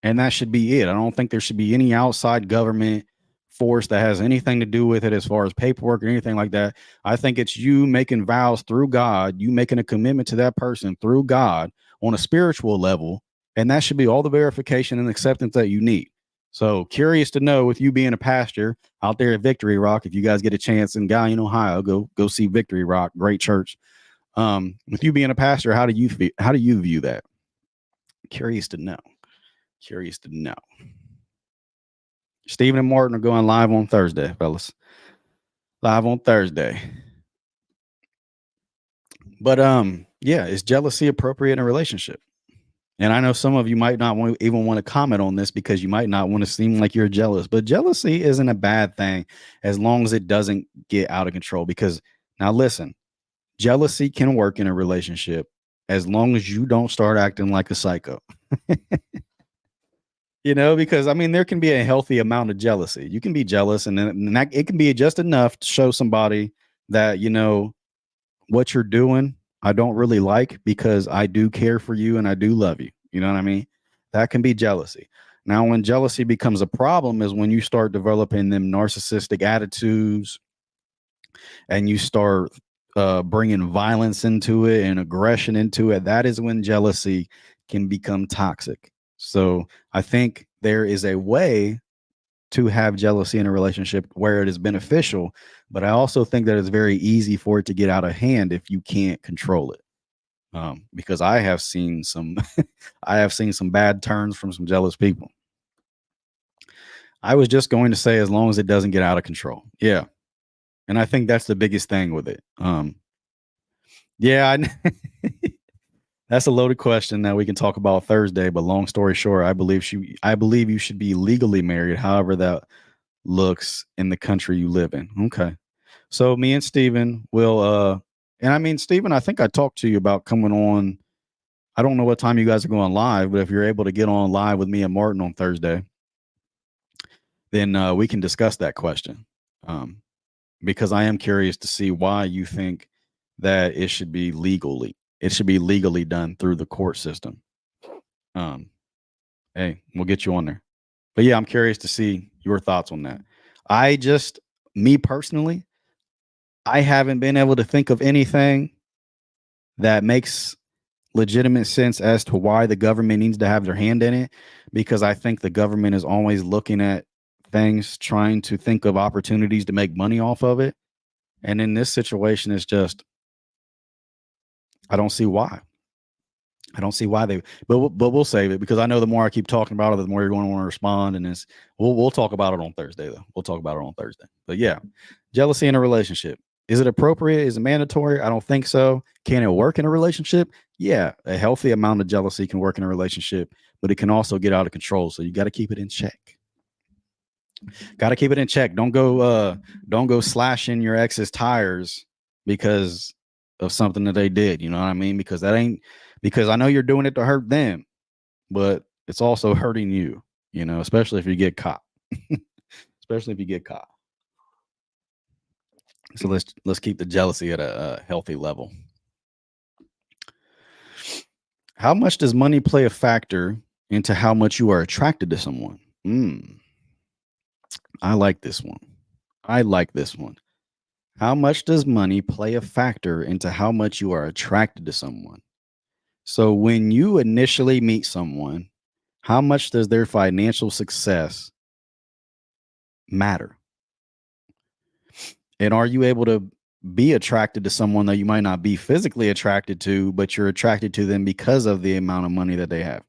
[SPEAKER 1] and that should be it. I don't think there should be any outside government force that has anything to do with it as far as paperwork or anything like that. I think it's you making vows through God, you making a commitment to that person through God on a spiritual level, and that should be all the verification and acceptance that you need. So curious to know, with you being a pastor out there at Victory Rock, if you guys get a chance in Gallion, Ohio, go see Victory Rock, great church. With you being a pastor, how do you view that? Curious to know. Curious to know. Stephen and Martin are going live on Thursday, fellas. Live on Thursday. But yeah, is jealousy appropriate in a relationship? And I know some of you might not even want to comment on this because you might not want to seem like you're jealous, but jealousy isn't a bad thing as long as it doesn't get out of control. Because now listen, jealousy can work in a relationship as long as you don't start acting like a psycho. Because I mean, there can be a healthy amount of jealousy. You can be jealous, and that, it can be just enough to show somebody that, what you're doing, I don't really like because I do care for you and I do love you. You know what I mean? That can be jealousy. Now, when jealousy becomes a problem is when you start developing them narcissistic attitudes and you start bringing violence into it and aggression into it. That is when jealousy can become toxic. So I think there is a way to have jealousy in a relationship where it is beneficial, but I also think that it's very easy for it to get out of hand if you can't control it. Because I have seen some, I have seen some bad turns from some jealous people. I was just going to say, as long as it doesn't get out of control. Yeah. And I think that's the biggest thing with it. Yeah, that's a loaded question that we can talk about Thursday. But long story short, I believe you should be legally married, however that looks in the country you live in. Okay, so me and Steven will, and I mean, Steven, I think I talked to you about coming on. I don't know what time you guys are going live, but if you're able to get on live with me and Martin on Thursday, then we can discuss that question. Because I am curious to see why you think that it should be legally done through the court system. Hey, we'll get you on there. But yeah, I'm curious to see your thoughts on that. Me personally, I haven't been able to think of anything that makes legitimate sense as to why the government needs to have their hand in it, because I think the government is always looking at things, trying to think of opportunities to make money off of it. And in this situation, it's just, I don't see why. I don't see why they, but we'll save it because I know the more I keep talking about it, the more you're going to want to respond. And we'll talk about it on Thursday though. We'll talk about it on Thursday. But yeah, jealousy in a relationship. Is it appropriate? Is it mandatory? I don't think so. Can it work in a relationship? Yeah, a healthy amount of jealousy can work in a relationship, but it can also get out of control. So you got to keep it in check. Got to keep it in check. Don't go slashing your ex's tires because of something that they did. You know what I mean? Because I know you're doing it to hurt them, but it's also hurting you, especially if you get caught. Especially if you get caught. So let's keep the jealousy at a healthy level. How much does money play a factor into how much you are attracted to someone? I like this one. How much does money play a factor into how much you are attracted to someone? So when you initially meet someone, how much does their financial success matter? And are you able to be attracted to someone that you might not be physically attracted to, but you're attracted to them because of the amount of money that they have?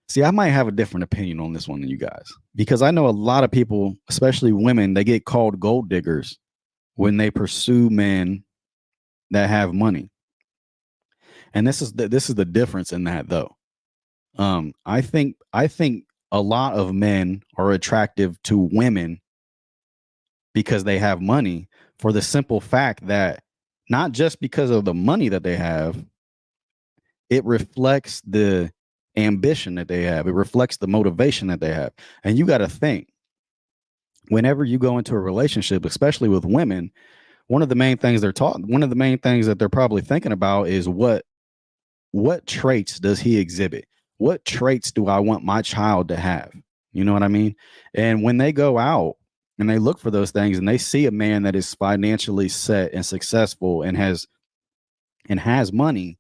[SPEAKER 1] See, I might have a different opinion on this one than you guys, because I know a lot of people, especially women, they get called gold diggers when they pursue men that have money. And this is the difference in that though. I think a lot of men are attractive to women because they have money, for the simple fact that not just because of the money that they have, it reflects the ambition that they have. It reflects the motivation that they have. And you got to think, whenever you go into a relationship, especially with women, one of the main things that they're probably thinking about is what traits does he exhibit? What traits do I want my child to have? You know what I mean? And when they go out and they look for those things and they see a man that is financially set and successful and has money,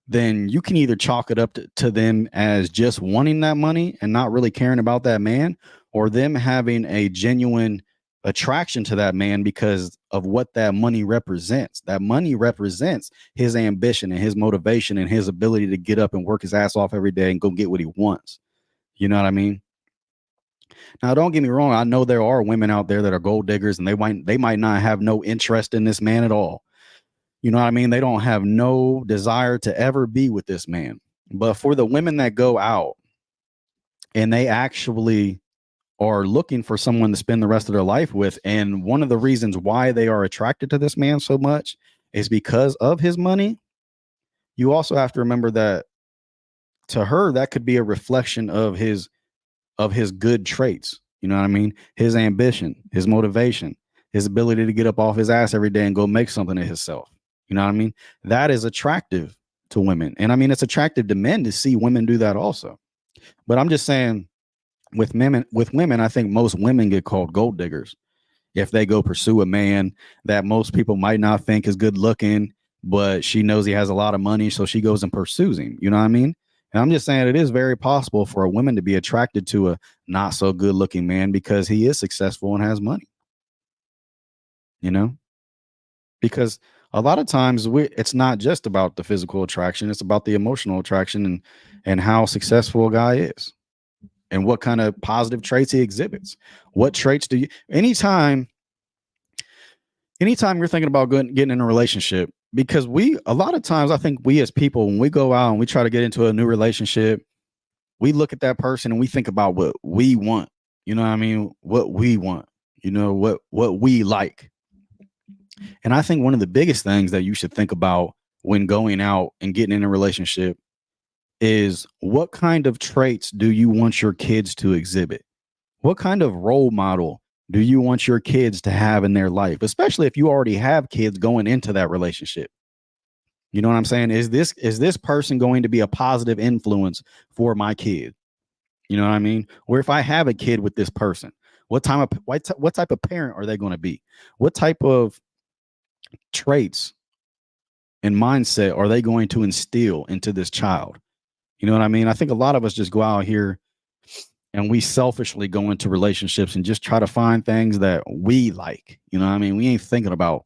[SPEAKER 1] then you can either chalk it up to them as just wanting that money and not really caring about that man, or them having a genuine attraction to that man because of what that money represents. That money represents his ambition and his motivation and his ability to get up and work his ass off every day and go get what he wants. You know what I mean? Now, don't get me wrong. I know there are women out there that are gold diggers and they might not have no interest in this man at all. You know what I mean? They don't have no desire to ever be with this man. But for the women that go out and they actually are looking for someone to spend the rest of their life with, and one of the reasons why they are attracted to this man so much is because of his money, you also have to remember that to her that could be a reflection of his good traits. You know what I mean? His ambition, his motivation, his ability to get up off his ass every day and go make something of himself. You know what I mean? That is attractive to women. And I mean, it's attractive to men to see women do that also. But I'm just saying with women, I think most women get called gold diggers if they go pursue a man that most people might not think is good looking, but she knows he has a lot of money, so she goes and pursues him. You know what I mean? And I'm just saying it is very possible for a woman to be attracted to a not so good looking man because he is successful and has money, you know? Because a lot of times it's not just about the physical attraction, it's about the emotional attraction and how successful a guy is and what kind of positive traits he exhibits. What traits do you anytime you're thinking about getting in a relationship, because we a lot of times I think we as people when we go out and we try to get into a new relationship, we look at that person and we think about what we want. You know what I mean? What we want. You know what we like. And I think one of the biggest things that you should think about when going out and getting in a relationship is what kind of traits do you want your kids to exhibit? What kind of role model do you want your kids to have in their life, especially if you already have kids going into that relationship? You know what I'm saying? Is this person going to be a positive influence for my kid? You know what I mean? Or if I have a kid with this person, what type of parent are they going to be? What type of traits and mindset are they going to instill into this child? You know what I mean? I think a lot of us just go out here and we selfishly go into relationships and just try to find things that we like. You know what I mean? We ain't thinking about,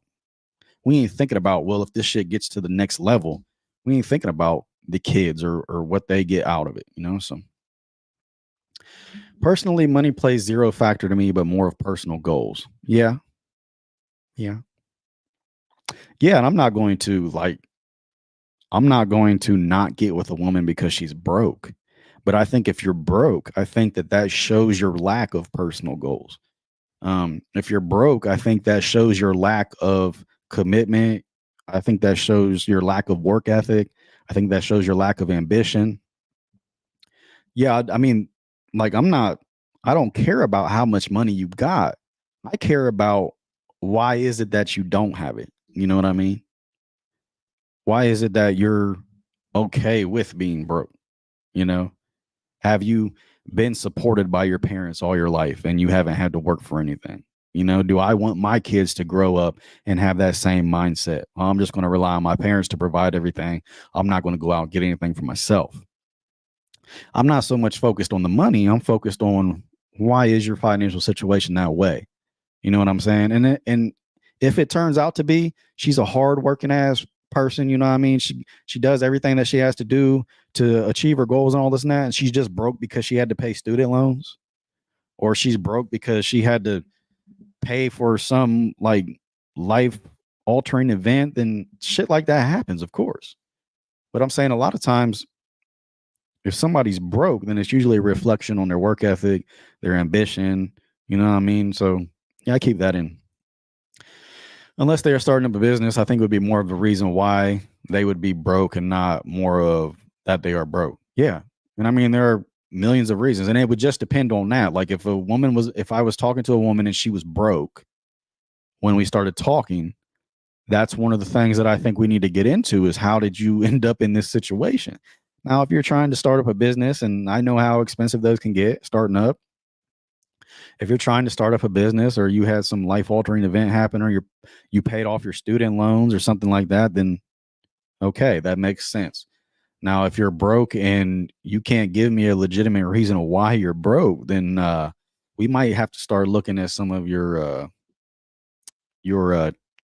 [SPEAKER 1] well, if this shit gets to the next level, we ain't thinking about the kids or what they get out of it, you know? So personally, money plays zero factor to me, but more of personal goals. Yeah. Yeah. Yeah. And I'm not going to not get with a woman because she's broke. But I think if you're broke, I think that shows your lack of personal goals. If you're broke, I think that shows your lack of commitment. I think that shows your lack of work ethic. I think that shows your lack of ambition. Yeah, I mean, like I don't care about how much money you got. I care about why is it that you don't have it? You know what I mean? Why is it that you're okay with being broke? You know? Have you been supported by your parents all your life and you haven't had to work for anything? You know, do I want my kids to grow up and have that same mindset? Well, I'm just going to rely on my parents to provide everything. I'm not going to go out and get anything for myself. I'm not so much focused on the money. I'm focused on why is your financial situation that way? You know what I'm saying? And if it turns out to be she's a hard working ass person, you know what I mean? She does everything that she has to do to achieve her goals and all this and that, and she's just broke because she had to pay student loans, or she's broke because she had to pay for some like life altering event, then shit like that happens, of course. But I'm saying a lot of times if somebody's broke, then it's usually a reflection on their work ethic, their ambition, you know what I mean? So yeah, I keep that in. Unless they are starting up a business, I think it would be more of a reason why they would be broke and not more of that they are broke. Yeah. And I mean, there are millions of reasons, and it would just depend on that. Like if I was talking to a woman and she was broke when we started talking, that's one of the things that I think we need to get into is how did you end up in this situation? Now, if you're trying to start up a business, and I know how expensive those can get starting up, if you're trying to start up a business or you had some life altering event happen or you paid off your student loans or something like that, then okay, that makes sense. Now, if you're broke and you can't give me a legitimate reason why you're broke, then we might have to start looking at some of your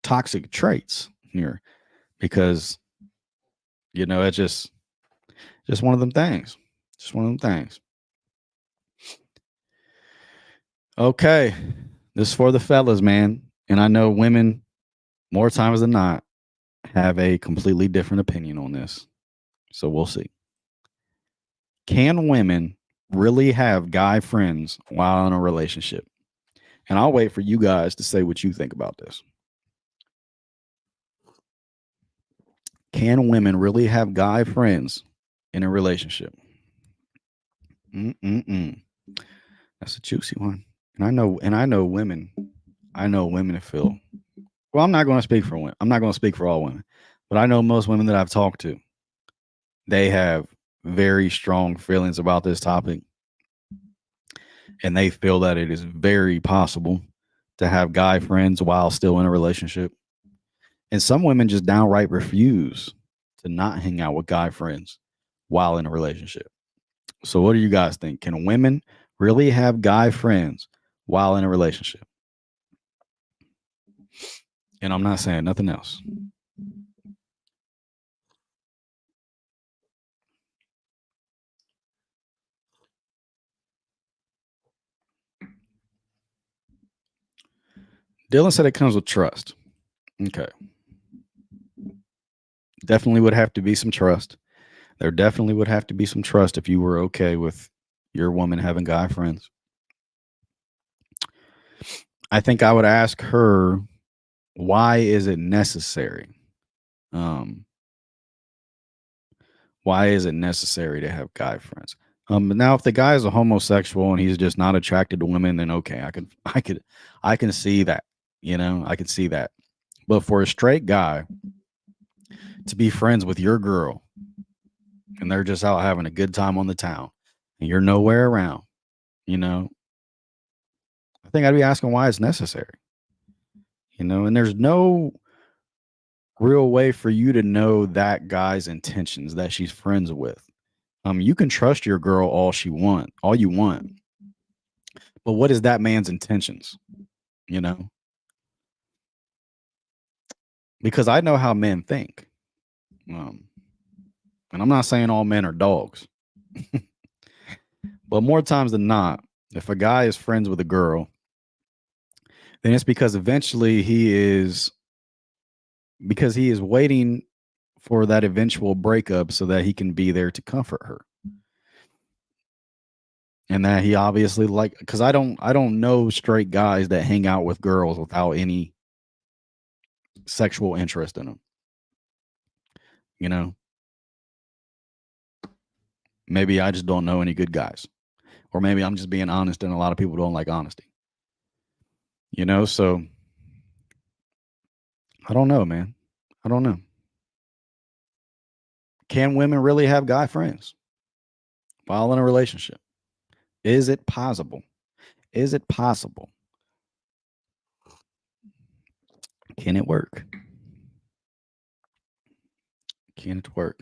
[SPEAKER 1] toxic traits here because it's just one of them things. Just one of them things. Okay. This is for the fellas, man. And I know women more times than not have a completely different opinion on this. So we'll see. Can women really have guy friends while in a relationship? And I'll wait for you guys to say what you think about this. Can women really have guy friends in a relationship? Mm-mm-mm. That's a juicy one. And I know women. I know women that feel. Well, I'm not going to speak for women. I'm not going to speak for all women, but I know most women that I've talked to. They have very strong feelings about this topic, and they feel that it is very possible to have guy friends while still in a relationship. And some women just downright refuse to not hang out with guy friends while in a relationship. So, what do you guys think? Can women really have guy friends while in a relationship? And I'm not saying nothing else. Dylan said it comes with trust. Okay. Definitely would have to be some trust. There definitely would have to be some trust if you were okay with your woman having guy friends. I think I would ask her, why is it necessary? Um, why is it necessary to have guy friends? But now if the guy is a homosexual and he's just not attracted to women, then okay, I can see that. I can see that. But for a straight guy to be friends with your girl and they're just out having a good time on the town and you're nowhere around, you know, I think I'd be asking why it's necessary. And there's no real way for you to know that guy's intentions that she's friends with. You can trust your girl all you want, but what is that man's intentions? You know, because I know how men think, um, and I'm not saying all men are dogs, but more times than not, if a guy is friends with a girl, then it's because he is waiting for that eventual breakup so that he can be there to comfort her. And that he obviously like, because I don't know straight guys that hang out with girls without any sexual interest in them. You know, maybe I just don't know any good guys, or maybe I'm just being honest, and a lot of people don't like honesty. So I don't know, man. I don't know. Can women really have guy friends while in a relationship? Is it possible? Is it possible? Can it work? Can it work?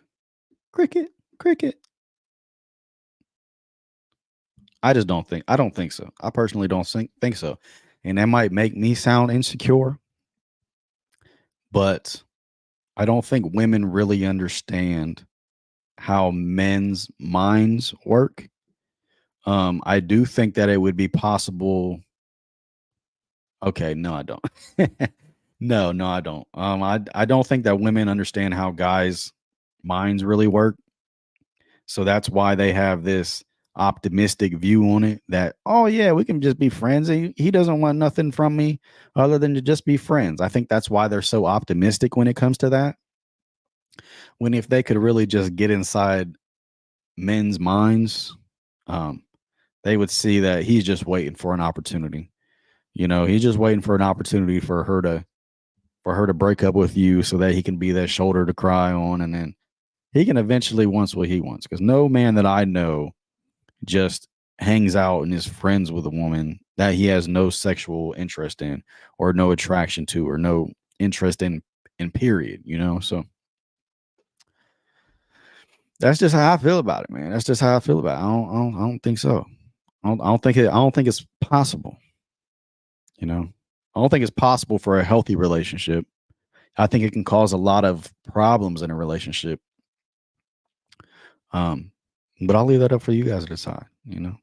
[SPEAKER 1] Cricket, cricket. I don't think so. I personally don't think so. And that might make me sound insecure, but I don't think women really understand how men's minds work. I do think that it would be possible. Okay, no, I don't. No, I don't. I don't think that women understand how guys' minds really work. So that's why they have this optimistic view on it that, oh yeah, we can just be friends. He doesn't want nothing from me other than to just be friends. I think that's why they're so optimistic when it comes to that. When if they could really just get inside men's minds, um, they would see that he's just waiting for an opportunity. He's just waiting for an opportunity for her to break up with you so that he can be that shoulder to cry on, and then he can eventually wants what he wants. Because no man that I know just hangs out and is friends with a woman that he has no sexual interest in or no attraction to or no interest in period. So that's just how I feel about it, man. That's just how I feel about it. I don't think so. I don't think it's possible. You know, I don't think it's possible for a healthy relationship. I think it can cause a lot of problems in a relationship. Um, but I'll leave that up for you guys to decide. You know,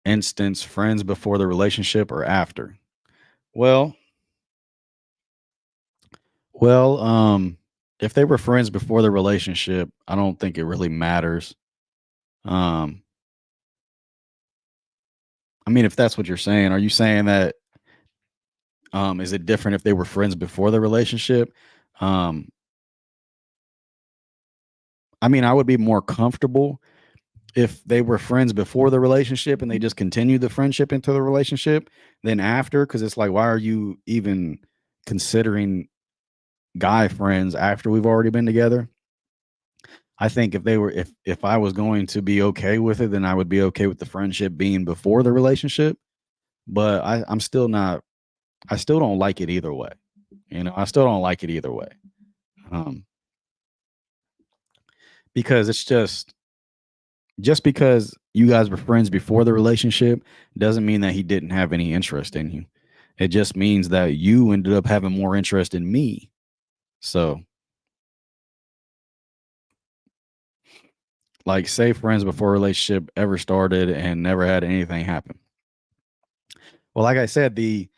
[SPEAKER 1] instance, friends before the relationship or after. Well, well, if they were friends before the relationship, I don't think it really matters. Um, I mean, if that's what you're saying, are you saying that Is it different if they were friends before the relationship? Um, I mean, I would be more comfortable if they were friends before the relationship and they just continued the friendship into the relationship than after, because it's like, why are you even considering guy friends after we've already been together? I think if I was going to be okay with it, then I would be okay with the friendship being before the relationship. But I'm still not. I still don't like it either way. I still don't like it either way. Um, because it's just because you guys were friends before the relationship doesn't mean that he didn't have any interest in you. It just means that you ended up having more interest in me. So, like, say friends before relationship ever started and never had anything happen. Well, like I said, the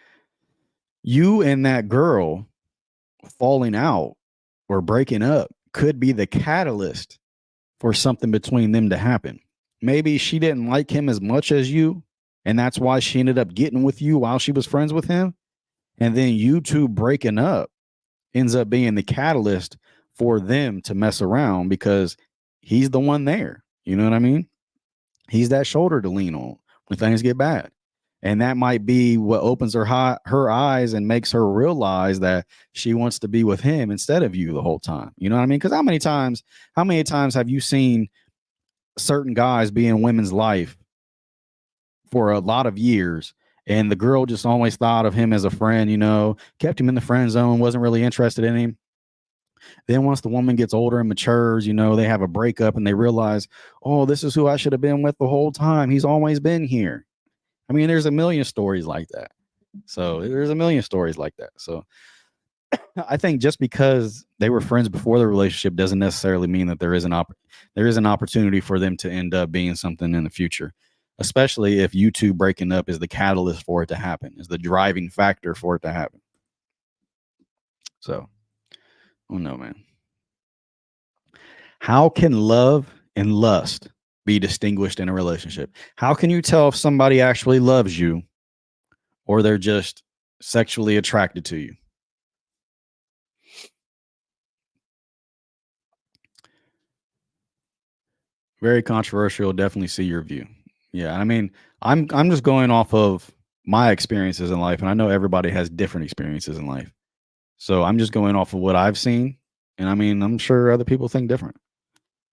[SPEAKER 1] you and that girl falling out or breaking up could be the catalyst for something between them to happen. Maybe she didn't like him as much as you, and that's why she ended up getting with you while she was friends with him. And then you two breaking up ends up being the catalyst for them to mess around because he's the one there. You know what I mean? He's that shoulder to lean on when things get bad. And that might be what opens her eyes and makes her realize that she wants to be with him instead of you the whole time. You know what I mean? Because how many times have you seen certain guys be in women's life for a lot of years, and the girl just always thought of him as a friend, kept him in the friend zone, wasn't really interested in him. Then once the woman gets older and matures, they have a breakup and they realize, oh, this is who I should have been with the whole time. He's always been here. I mean, there's a million stories like that. So I think just because they were friends before the relationship doesn't necessarily mean that there is an opportunity for them to end up being something in the future, especially if you two breaking up is the catalyst for it to happen, is the driving factor for it to happen. So, oh no, man. How can love and lust be distinguished in a relationship? How can you tell if somebody actually loves you or they're just sexually attracted to you? Very controversial. Definitely see your view. Yeah, I mean, I'm just going off of my experiences in life, and I know everybody has different experiences in life. So I'm just going off of what I've seen, and I mean, I'm sure other people think different.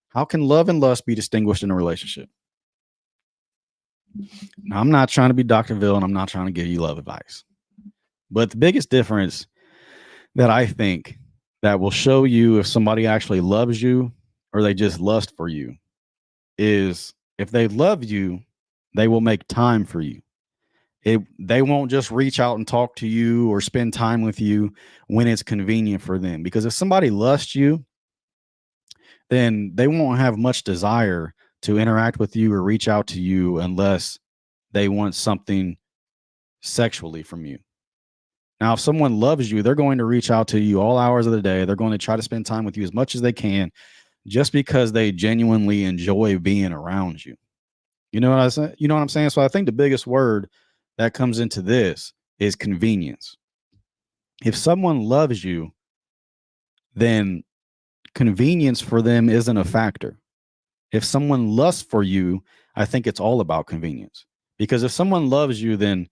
[SPEAKER 1] How can love and lust be distinguished in a relationship? Now, I'm not trying to be Dr. Bill, and I'm not trying to give you love advice. But the biggest difference that I think that will show you if somebody actually loves you or they just lust for you is if they love you, they will make time for you. They won't just reach out and talk to you or spend time with you when it's convenient for them. Because if somebody lusts you, then they won't have much desire to interact with you or reach out to you unless they want something sexually from you. Now, if someone loves you, they're going to reach out to you all hours of the day. They're going to try to spend time with you as much as they can just because they genuinely enjoy being around you. You know what I say? You know what I'm saying? So I think the biggest word that comes into this is convenience. If someone loves you, then convenience for them isn't a factor. If someone lusts for you, I think it's all about convenience. Because if someone loves you, then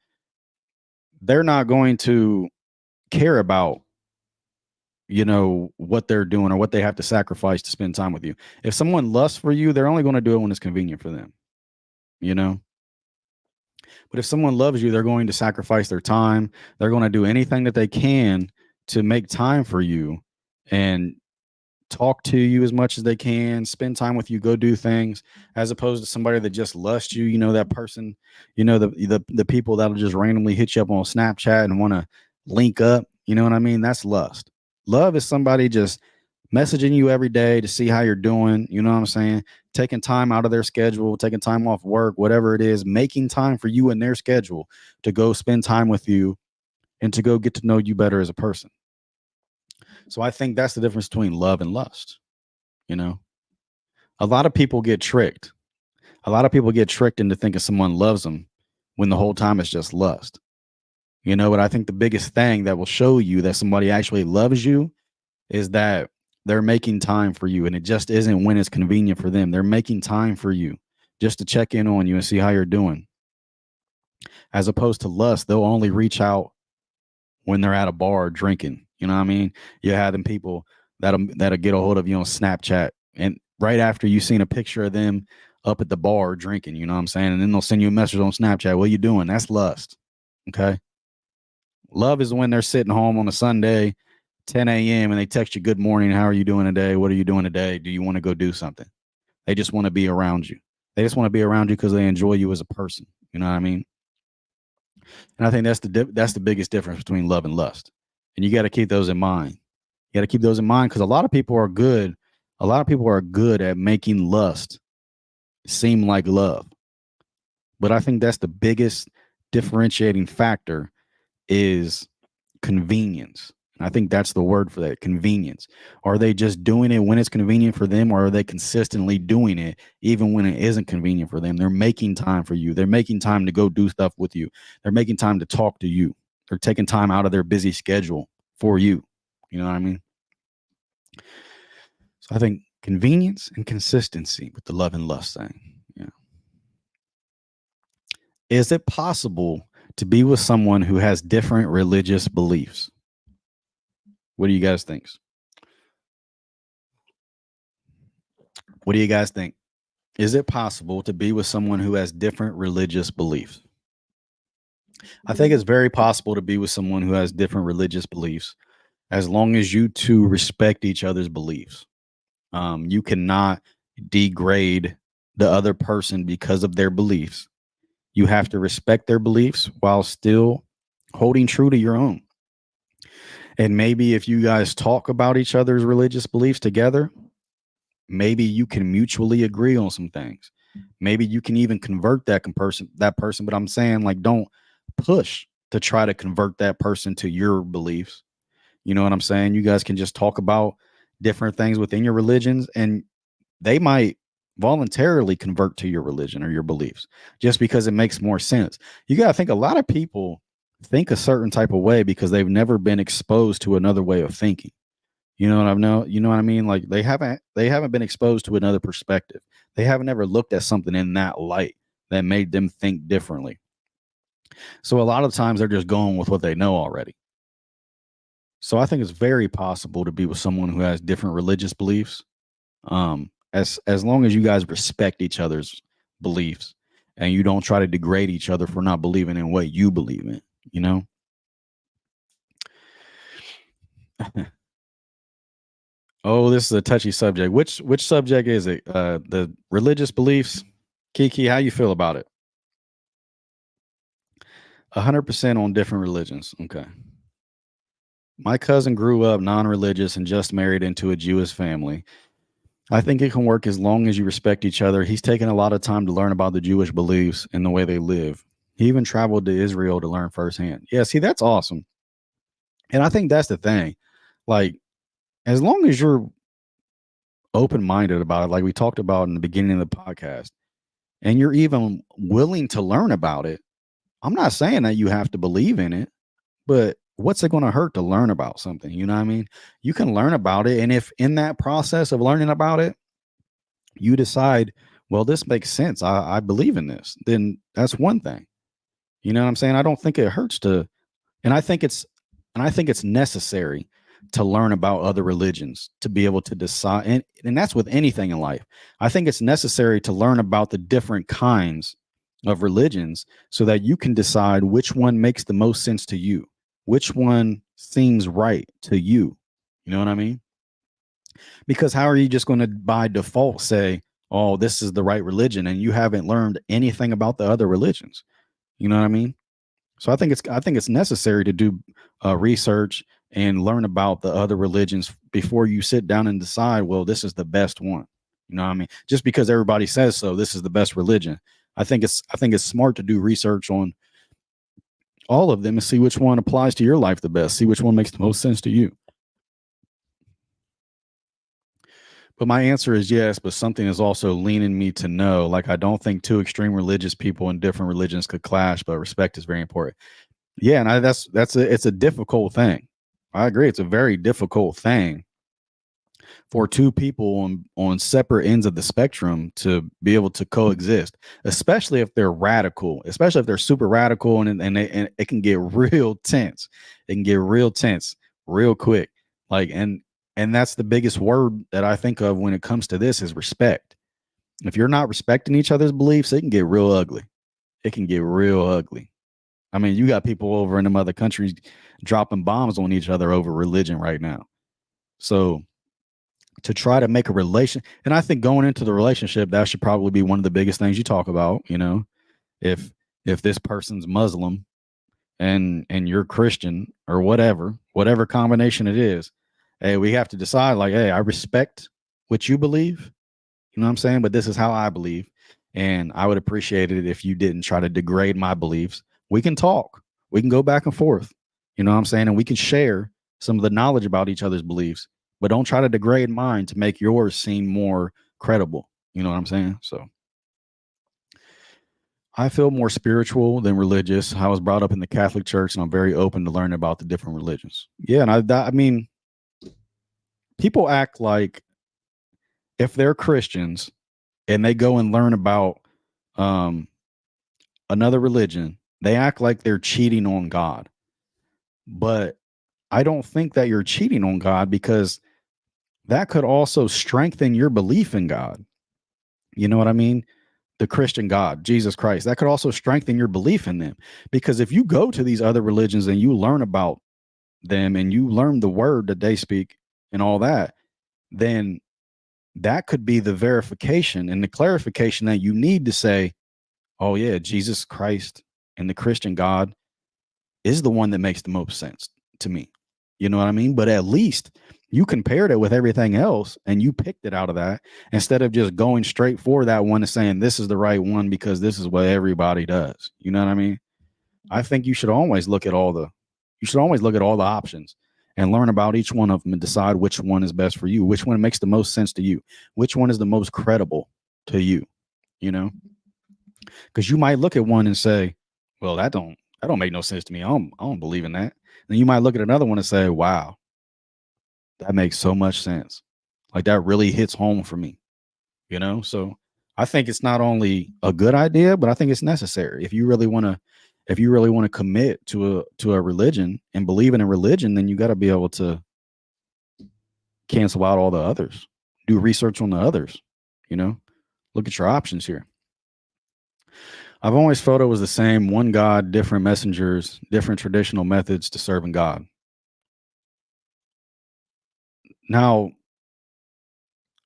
[SPEAKER 1] they're not going to care about, what they're doing or what they have to sacrifice to spend time with you. If someone lusts for you, they're only going to do it when it's convenient for them, you know? But if someone loves you, they're going to sacrifice their time. They're going to do anything that they can to make time for you and talk to you as much as they can, spend time with you, go do things, as opposed to somebody that just lusts you. That person, the people that'll just randomly hit you up on Snapchat and want to link up. You know what I mean? That's lust. Love is somebody just messaging you every day to see how you're doing. You know what I'm saying? Taking time out of their schedule, taking time off work, whatever it is, making time for you in their schedule to go spend time with you and to go get to know you better as a person. So I think that's the difference between love and lust. You know, a lot of people get tricked. A lot of people get tricked into thinking someone loves them when the whole time it's just lust. But I think the biggest thing that will show you that somebody actually loves you is that they're making time for you, and it just isn't when it's convenient for them. They're making time for you just to check in on you and see how you're doing. As opposed to lust, they'll only reach out when they're at a bar drinking. You know what I mean? You have them people that'll get a hold of you on Snapchat, and right after you seen a picture of them up at the bar drinking, you know what I'm saying? And then they'll send you a message on Snapchat. What you doing? That's lust. Okay. Love is when they're sitting home on a Sunday, 10 a.m. and they text you, good morning. How are you doing today? What are you doing today? Do you want to go do something? They just want to be around you. They just want to be around you because they enjoy you as a person. You know what I mean? And I think that's the biggest difference between love and lust. And you got to keep those in mind. You got to keep those in mind because a lot of people are good. A lot of people are good at making lust seem like love. But I think that's the biggest differentiating factor is convenience. And I think that's the word for that, convenience. Are they just doing it when it's convenient for them, or are they consistently doing it even when it isn't convenient for them? They're making time for you. They're making time to go do stuff with you. They're making time to talk to you. They're taking time out of their busy schedule for you. You know what I mean? So I think convenience and consistency with the love and lust thing. Yeah. Is it possible to be with someone who has different religious beliefs? What do you guys think? What do you guys think? Is it possible to be with someone who has different religious beliefs? I think it's very possible to be with someone who has different religious beliefs as long as you two respect each other's beliefs. You cannot degrade the other person because of their beliefs. You have to respect their beliefs while still holding true to your own. And maybe if you guys talk about each other's religious beliefs together, maybe you can mutually agree on some things. Maybe you can even convert that person. But I'm saying, like, don't push to try to convert that person to your beliefs. You know what I'm saying? You guys can just talk about different things within your religions, and they might voluntarily convert to your religion or your beliefs just because it makes more sense. You got to think a lot of people think a certain type of way because they've never been exposed to another way of thinking. You know what I mean? Like they haven't been exposed to another perspective. They haven't ever looked at something in that light that made them think differently. So a lot of times they're just going with what they know already. So I think it's very possible to be with someone who has different religious beliefs. As long as you guys respect each other's beliefs and you don't try to degrade each other for not believing in what you believe in, you know? Oh, this is a touchy subject. Which subject is it? The religious beliefs. Kiki, how you feel about it? 100% on different religions. Okay. My cousin grew up non-religious and just married into a Jewish family. I think it can work as long as you respect each other. He's taken a lot of time to learn about the Jewish beliefs and the way they live. He even traveled to Israel to learn firsthand. Yeah, see, that's awesome. And I think that's the thing. Like, as long as you're open minded about it, like we talked about in the beginning of the podcast, and you're even willing to learn about it, I'm not saying that you have to believe in it, but what's it going to hurt to learn about something? You know what I mean? You can learn about it. And if in that process of learning about it, you decide, well, this makes sense. I believe in this, then that's one thing. You know what I'm saying? I don't think it hurts to, and I think it's, and I think it's necessary to learn about other religions to be able to decide. And that's with anything in life. I think it's necessary to learn about the different kinds of religions so that you can decide which one makes the most sense to you, which one seems right to you. You know what I mean? Because how are you just going to by default say, oh, this is the right religion, and you haven't learned anything about the other religions? You know what I mean? So I think it's necessary to do research and learn about the other religions before you sit down and decide, well, this is the best one. You know what I mean? Just because everybody says so, this is the best religion. I think it's smart to do research on all of them and see which one applies to your life the best. See which one makes the most sense to you. But my answer is yes, but something is also leaning me to no. Like, I don't think two extreme religious people in different religions could clash, but respect is very important. Yeah, and it's a difficult thing. I agree. It's a very difficult thing for two people on separate ends of the spectrum to be able to coexist, especially if they're radical, especially if they're super radical, and it can get real tense. It can get real tense real quick. Like and that's the biggest word that I think of when it comes to this is respect. If you're not respecting each other's beliefs, it can get real ugly. It can get real ugly. I mean, you got people over in them other countries dropping bombs on each other over religion right now. So to try to make a relation, and I think going into the relationship, that should probably be one of the biggest things you talk about. If if this person's Muslim and you're Christian or whatever combination it is, hey, we have to decide like, hey, I respect what you believe. You know what I'm saying? But this is how I believe. And I would appreciate it if you didn't try to degrade my beliefs. We can talk. We can go back and forth. You know what I'm saying? And we can share some of the knowledge about each other's beliefs, but don't try to degrade mine to make yours seem more credible. You know what I'm saying? So I feel more spiritual than religious. I was brought up in the Catholic Church, and I'm very open to learning about the different religions. Yeah, and I mean, people act like if they're Christians and they go and learn about um, another religion, they act like they're cheating on God. But I don't think that you're cheating on God because that could also strengthen your belief in God. You know what I mean? The Christian God, Jesus Christ, that could also strengthen your belief in them. Because if you go to these other religions and you learn about them and you learn the word that they speak and all that, then that could be the verification and the clarification that you need to say, oh, yeah, Jesus Christ and the Christian God is the one that makes the most sense to me. You know what I mean? But at least you compared it with everything else and you picked it out of that instead of just going straight for that one and saying this is the right one because this is what everybody does. You know what I mean? I think you should always look at all the options and learn about each one of them and decide which one is best for you, which one makes the most sense to you, which one is the most credible to you, you know? Because you might look at one and say, well, that don't make no sense to me. I don't believe in that. Then you might look at another one and say, wow, that makes so much sense. Like that really hits home for me, you know? So I think it's not only a good idea, but I think it's necessary. If you really want to commit to a religion and believe in a religion, then you got to be able to cancel out all the others. Do research on the others, you know? Look at your options here. I've always felt it was the same one God, different messengers, different traditional methods to serving God. Now,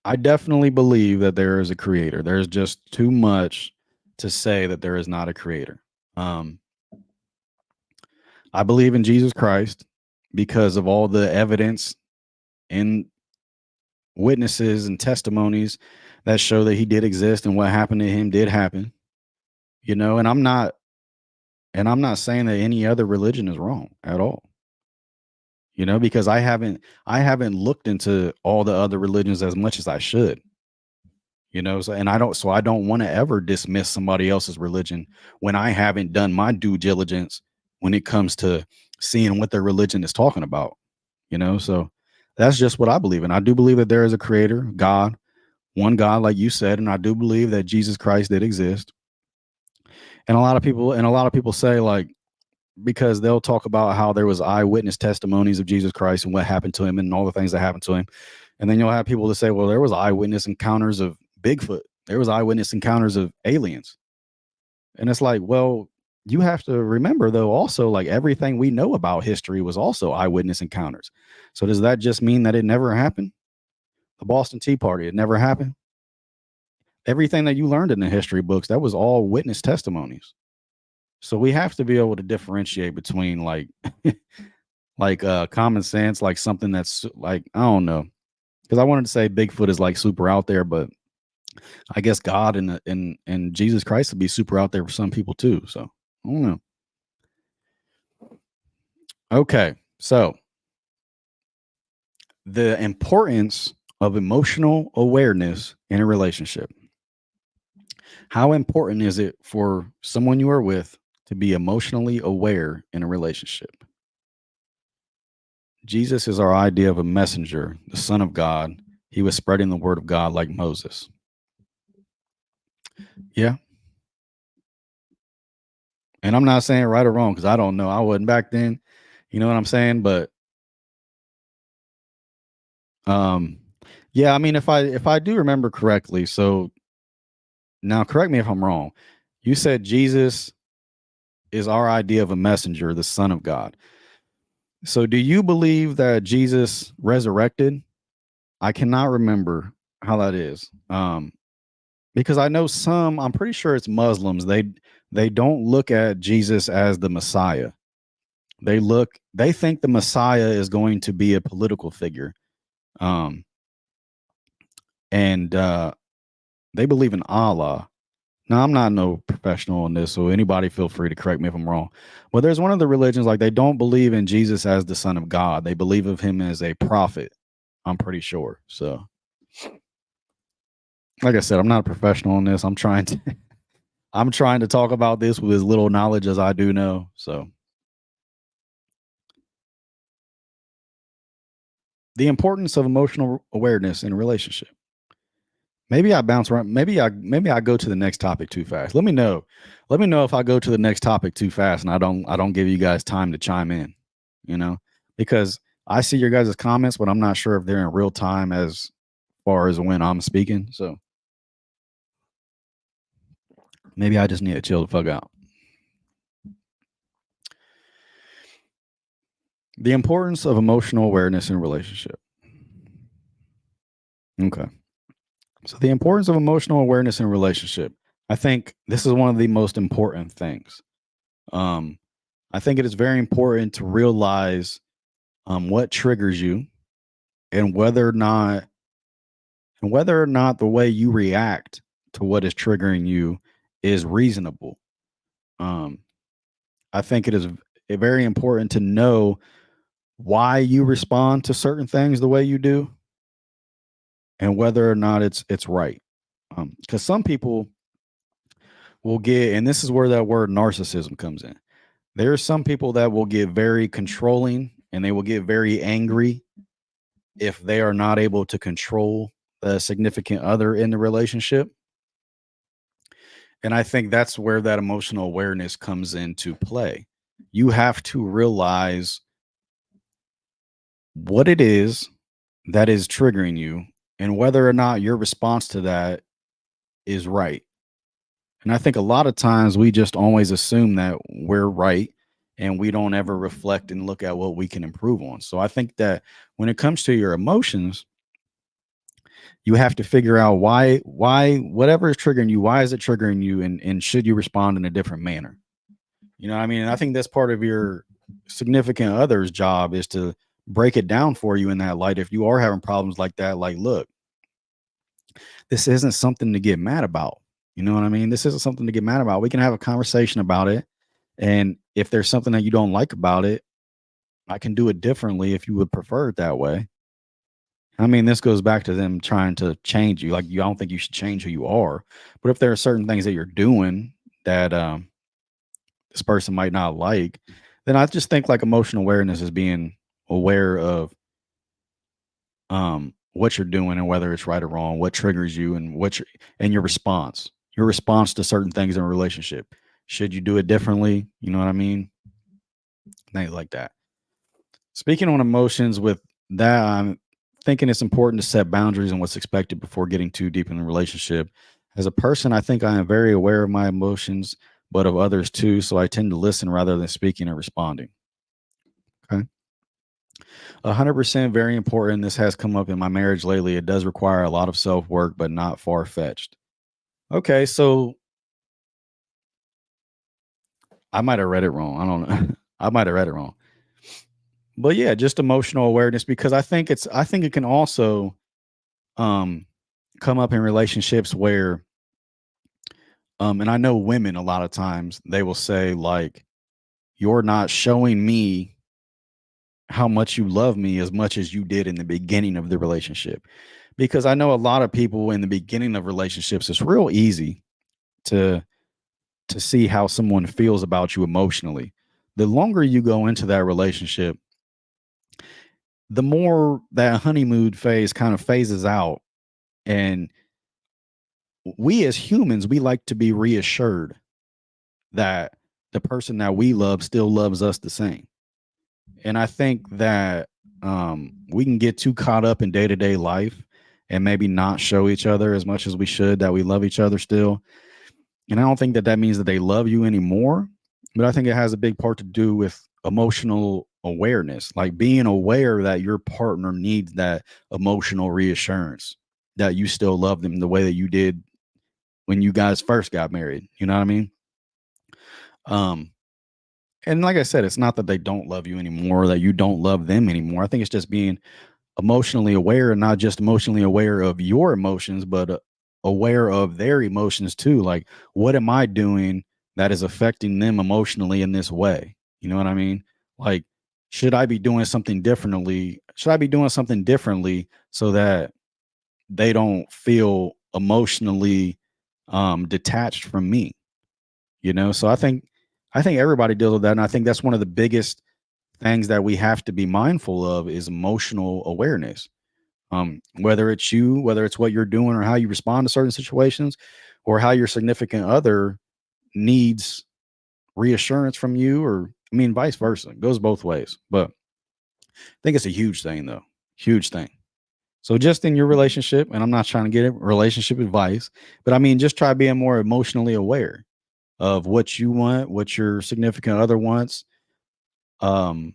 [SPEAKER 1] I definitely believe that there is a creator. There's just too much to say that there is not a creator. Um, I believe in Jesus Christ because of all the evidence and witnesses and testimonies that show that he did exist and what happened to him did happen. And I'm not saying that any other religion is wrong at all. Because I haven't looked into all the other religions as much as I should. So I don't want to ever dismiss somebody else's religion when I haven't done my due diligence when it comes to seeing what their religion is talking about. So that's just what I believe in. I do believe that there is a creator, God, one God, like you said, and I do believe that Jesus Christ did exist. And a lot of people say, like, because they'll talk about how there was eyewitness testimonies of Jesus Christ and what happened to him and all the things that happened to him. And then you'll have people that say, well, there was eyewitness encounters of Bigfoot. There was eyewitness encounters of aliens. And it's like, well, you have to remember though, also, like, everything we know about history was also eyewitness encounters. So does that just mean that it never happened? The Boston Tea Party, it never happened. Everything that you learned in the history books, that was all witness testimonies. So we have to be able to differentiate between like common sense, like something that's like, I don't know. Because I wanted to say Bigfoot is like super out there, but I guess God and Jesus Christ would be super out there for some people too. So I don't know. Okay. So the importance of emotional awareness in a relationship. How important is it for someone you are with to be emotionally aware in a relationship? Jesus is our idea of a messenger, the Son of God. He was spreading the word of God like Moses. Yeah. And I'm not saying right or wrong because I don't know. I wasn't back then. You know what I'm saying? But um yeah, I mean if I do remember correctly, so now correct me if I'm wrong. You said Jesus is our idea of a messenger, the Son of God. So do you believe that Jesus resurrected? I cannot remember how that is. Because I know some, I'm pretty sure it's Muslims. They don't look at Jesus as the Messiah. They think the Messiah is going to be a political figure. Um and they believe in Allah. Now, I'm not no professional in this, so anybody feel free to correct me if I'm wrong. But there's one of the religions like they don't believe in Jesus as the Son of God. They believe of him as a prophet. I'm pretty sure. So, like I said, I'm not a professional in this. I'm trying to talk about this with as little knowledge as I do know. So, the importance of emotional awareness in a relationship. Maybe I bounce around. Maybe I go to the next topic too fast. Let me know. Let me know if I go to the next topic too fast and I don't give you guys time to chime in, you know? Because I see your guys' comments, but I'm not sure if they're in real time as far as when I'm speaking. So maybe I just need to chill the fuck out. The importance of emotional awareness in a relationship. Okay. So the importance of emotional awareness in a relationship. I think this is one of the most important things. Um, I think it is very important to realize what triggers you and whether or not the way you react to what is triggering you is reasonable. Um, I think it is very important to know why you respond to certain things the way you do and whether or not it's right. Because some people will get, and this is where that word narcissism comes in. There are some people that will get very controlling and they will get very angry if they are not able to control the significant other in the relationship. And I think that's where that emotional awareness comes into play. You have to realize what it is that is triggering you and whether or not your response to that is right. And I think a lot of times we just always assume that we're right and we don't ever reflect and look at what we can improve on. So I think that when it comes to your emotions, you have to figure out why whatever is triggering you, why is it triggering you and should you respond in a different manner? You know what I mean? And I think that's part of your significant other's job is to break it down for you in that light. If you are having problems like that, like, look, this isn't something to get mad about. You know what I mean? This isn't something to get mad about. We can have a conversation about it. And if there's something that you don't like about it, I can do it differently if you would prefer it that way. I mean, this goes back to them trying to change you. Like, you, I don't think you should change who you are. But if there are certain things that you're doing that this person might not like, then I just think like emotional awareness is being aware of what you're doing and whether it's right or wrong, what triggers you and and your response to certain things in a relationship. Should you do it differently? You know what I mean? Things like that. Speaking on emotions with that, I'm thinking it's important to set boundaries and what's expected before getting too deep in the relationship. As a person, I think I am very aware of my emotions, but of others too. So I tend to listen rather than speaking and responding. Okay. 100% very important. This has come up in my marriage lately. It does require a lot of self work, but not far fetched. Okay. So I might have read it wrong. I don't know. I might have read it wrong. But yeah, just emotional awareness because I think it can also um come up in relationships where and I know women a lot of times they will say like you're not showing me how much you love me as much as you did in the beginning of the relationship. Because I know a lot of people in the beginning of relationships it's real easy to to see how someone feels about you emotionally. The longer you go into that relationship, the more that honeymoon phase kind of phases out. And we as humans, we like to be reassured that the person that we love still loves us the same. And I think that we can get too caught up in day to day life and maybe not show each other as much as we should that we love each other still. And I don't think that that means that they love you anymore, but I think it has a big part to do with emotional awareness, like being aware that your partner needs that emotional reassurance that you still love them the way that you did when you guys first got married. You know what I mean? Um, and like I said, it's not that they don't love you anymore, that you don't love them anymore. I think it's just being emotionally aware and not just emotionally aware of your emotions, but aware of their emotions too. Like, what am I doing that is affecting them emotionally in this way? You know what I mean? Like, should I be doing something differently? Should I be doing something differently so that they don't feel emotionally detached from me? You know, so I think everybody deals with that, and I think that's one of the biggest things that we have to be mindful of is emotional awareness. Whether it's you, whether it's what you're doing or how you respond to certain situations, or how your significant other needs reassurance from you, or I mean, vice versa. It goes both ways. But I think it's a huge thing, though. Huge thing. So just in your relationship, and I'm not trying to get it relationship advice, but I mean, just try being more emotionally aware of what you want, what your significant other wants, um,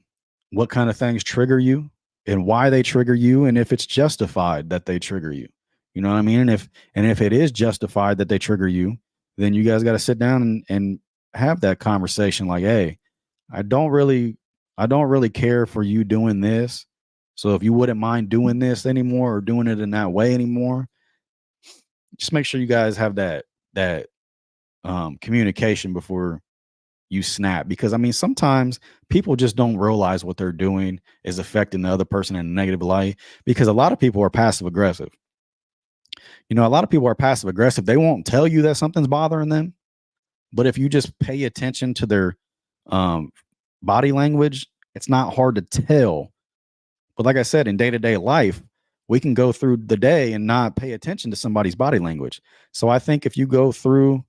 [SPEAKER 1] what kind of things trigger you and why they trigger you, and if it's justified that they trigger you. You know what I mean? And if it is justified that they trigger you, then you guys got to sit down and have that conversation. Like, hey, I don't really, I don't really care for you doing this. So if you wouldn't mind doing this anymore or doing it in that way anymore, just make sure you guys have that communication before you snap, because I mean sometimes people just don't realize what they're doing is affecting the other person in a negative light, because a lot of people are passive aggressive. You know, a lot of people are passive aggressive. They won't tell you that something's bothering them, but if you just pay attention to their um body language, it's not hard to tell. But like I said, in day-to-day life, we can go through the day and not pay attention to somebody's body language. So I think if you go through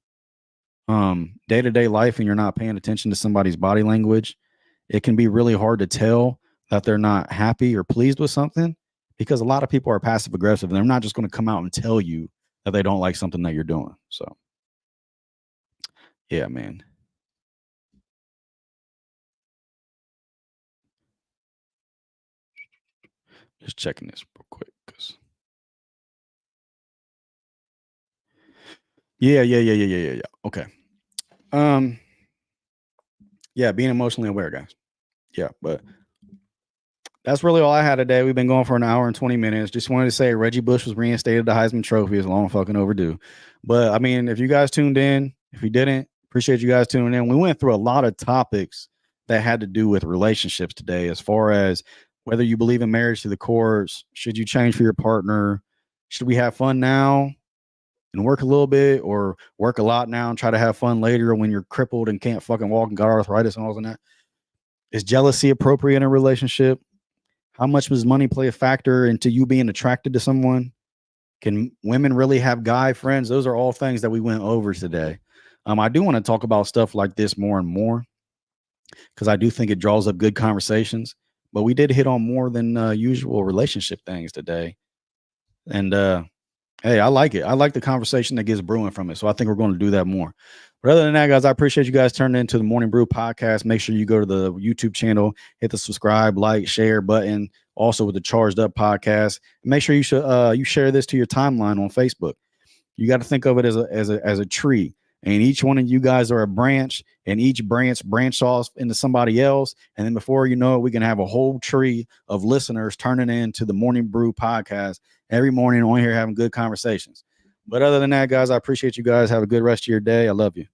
[SPEAKER 1] day-to-day life and you're not paying attention to somebody's body language, it can be really hard to tell that they're not happy or pleased with something, because a lot of people are passive aggressive and they're not just going to come out and tell you that they don't like something that you're doing. So yeah, man. Just checking this real quick. Yeah. Okay. Um, yeah, being emotionally aware, guys. Yeah, but that's really all I had today. We've been going for an hour and 20 minutes. Just wanted to say Reggie Bush was reinstated the Heisman Trophy. Is long fucking overdue. But I mean, if you guys tuned in, if you didn't, appreciate you guys tuning in. We went through a lot of topics that had to do with relationships today, as far as whether you believe in marriage to the courts, should you change for your partner, should we have fun now and work a little bit, or work a lot now and try to have fun later when you're crippled and can't fucking walk and got arthritis and all that. Is jealousy appropriate in a relationship? How much does money play a factor into you being attracted to someone? Can women really have guy friends? Those are all things that we went over today. I do want to talk about stuff like this more and more, because I do think it draws up good conversations. But we did hit on more than usual relationship things today. And hey, I like it. I like the conversation that gets brewing from it. So I think we're going to do that more. But other than that, guys, I appreciate you guys turning into the Morning Brew podcast. Make sure you go to the YouTube channel, hit the subscribe, like, share button. Also with the Charged Up podcast. Make sure you share this to your timeline on Facebook. You got to think of it as a tree, and each one of you guys are a branch, and each branch off into somebody else, and then before you know it, we can have a whole tree of listeners turning into the Morning Brew podcast every morning on here having good conversations. But other than that, guys, I appreciate you guys. Have a good rest of your day. I love you.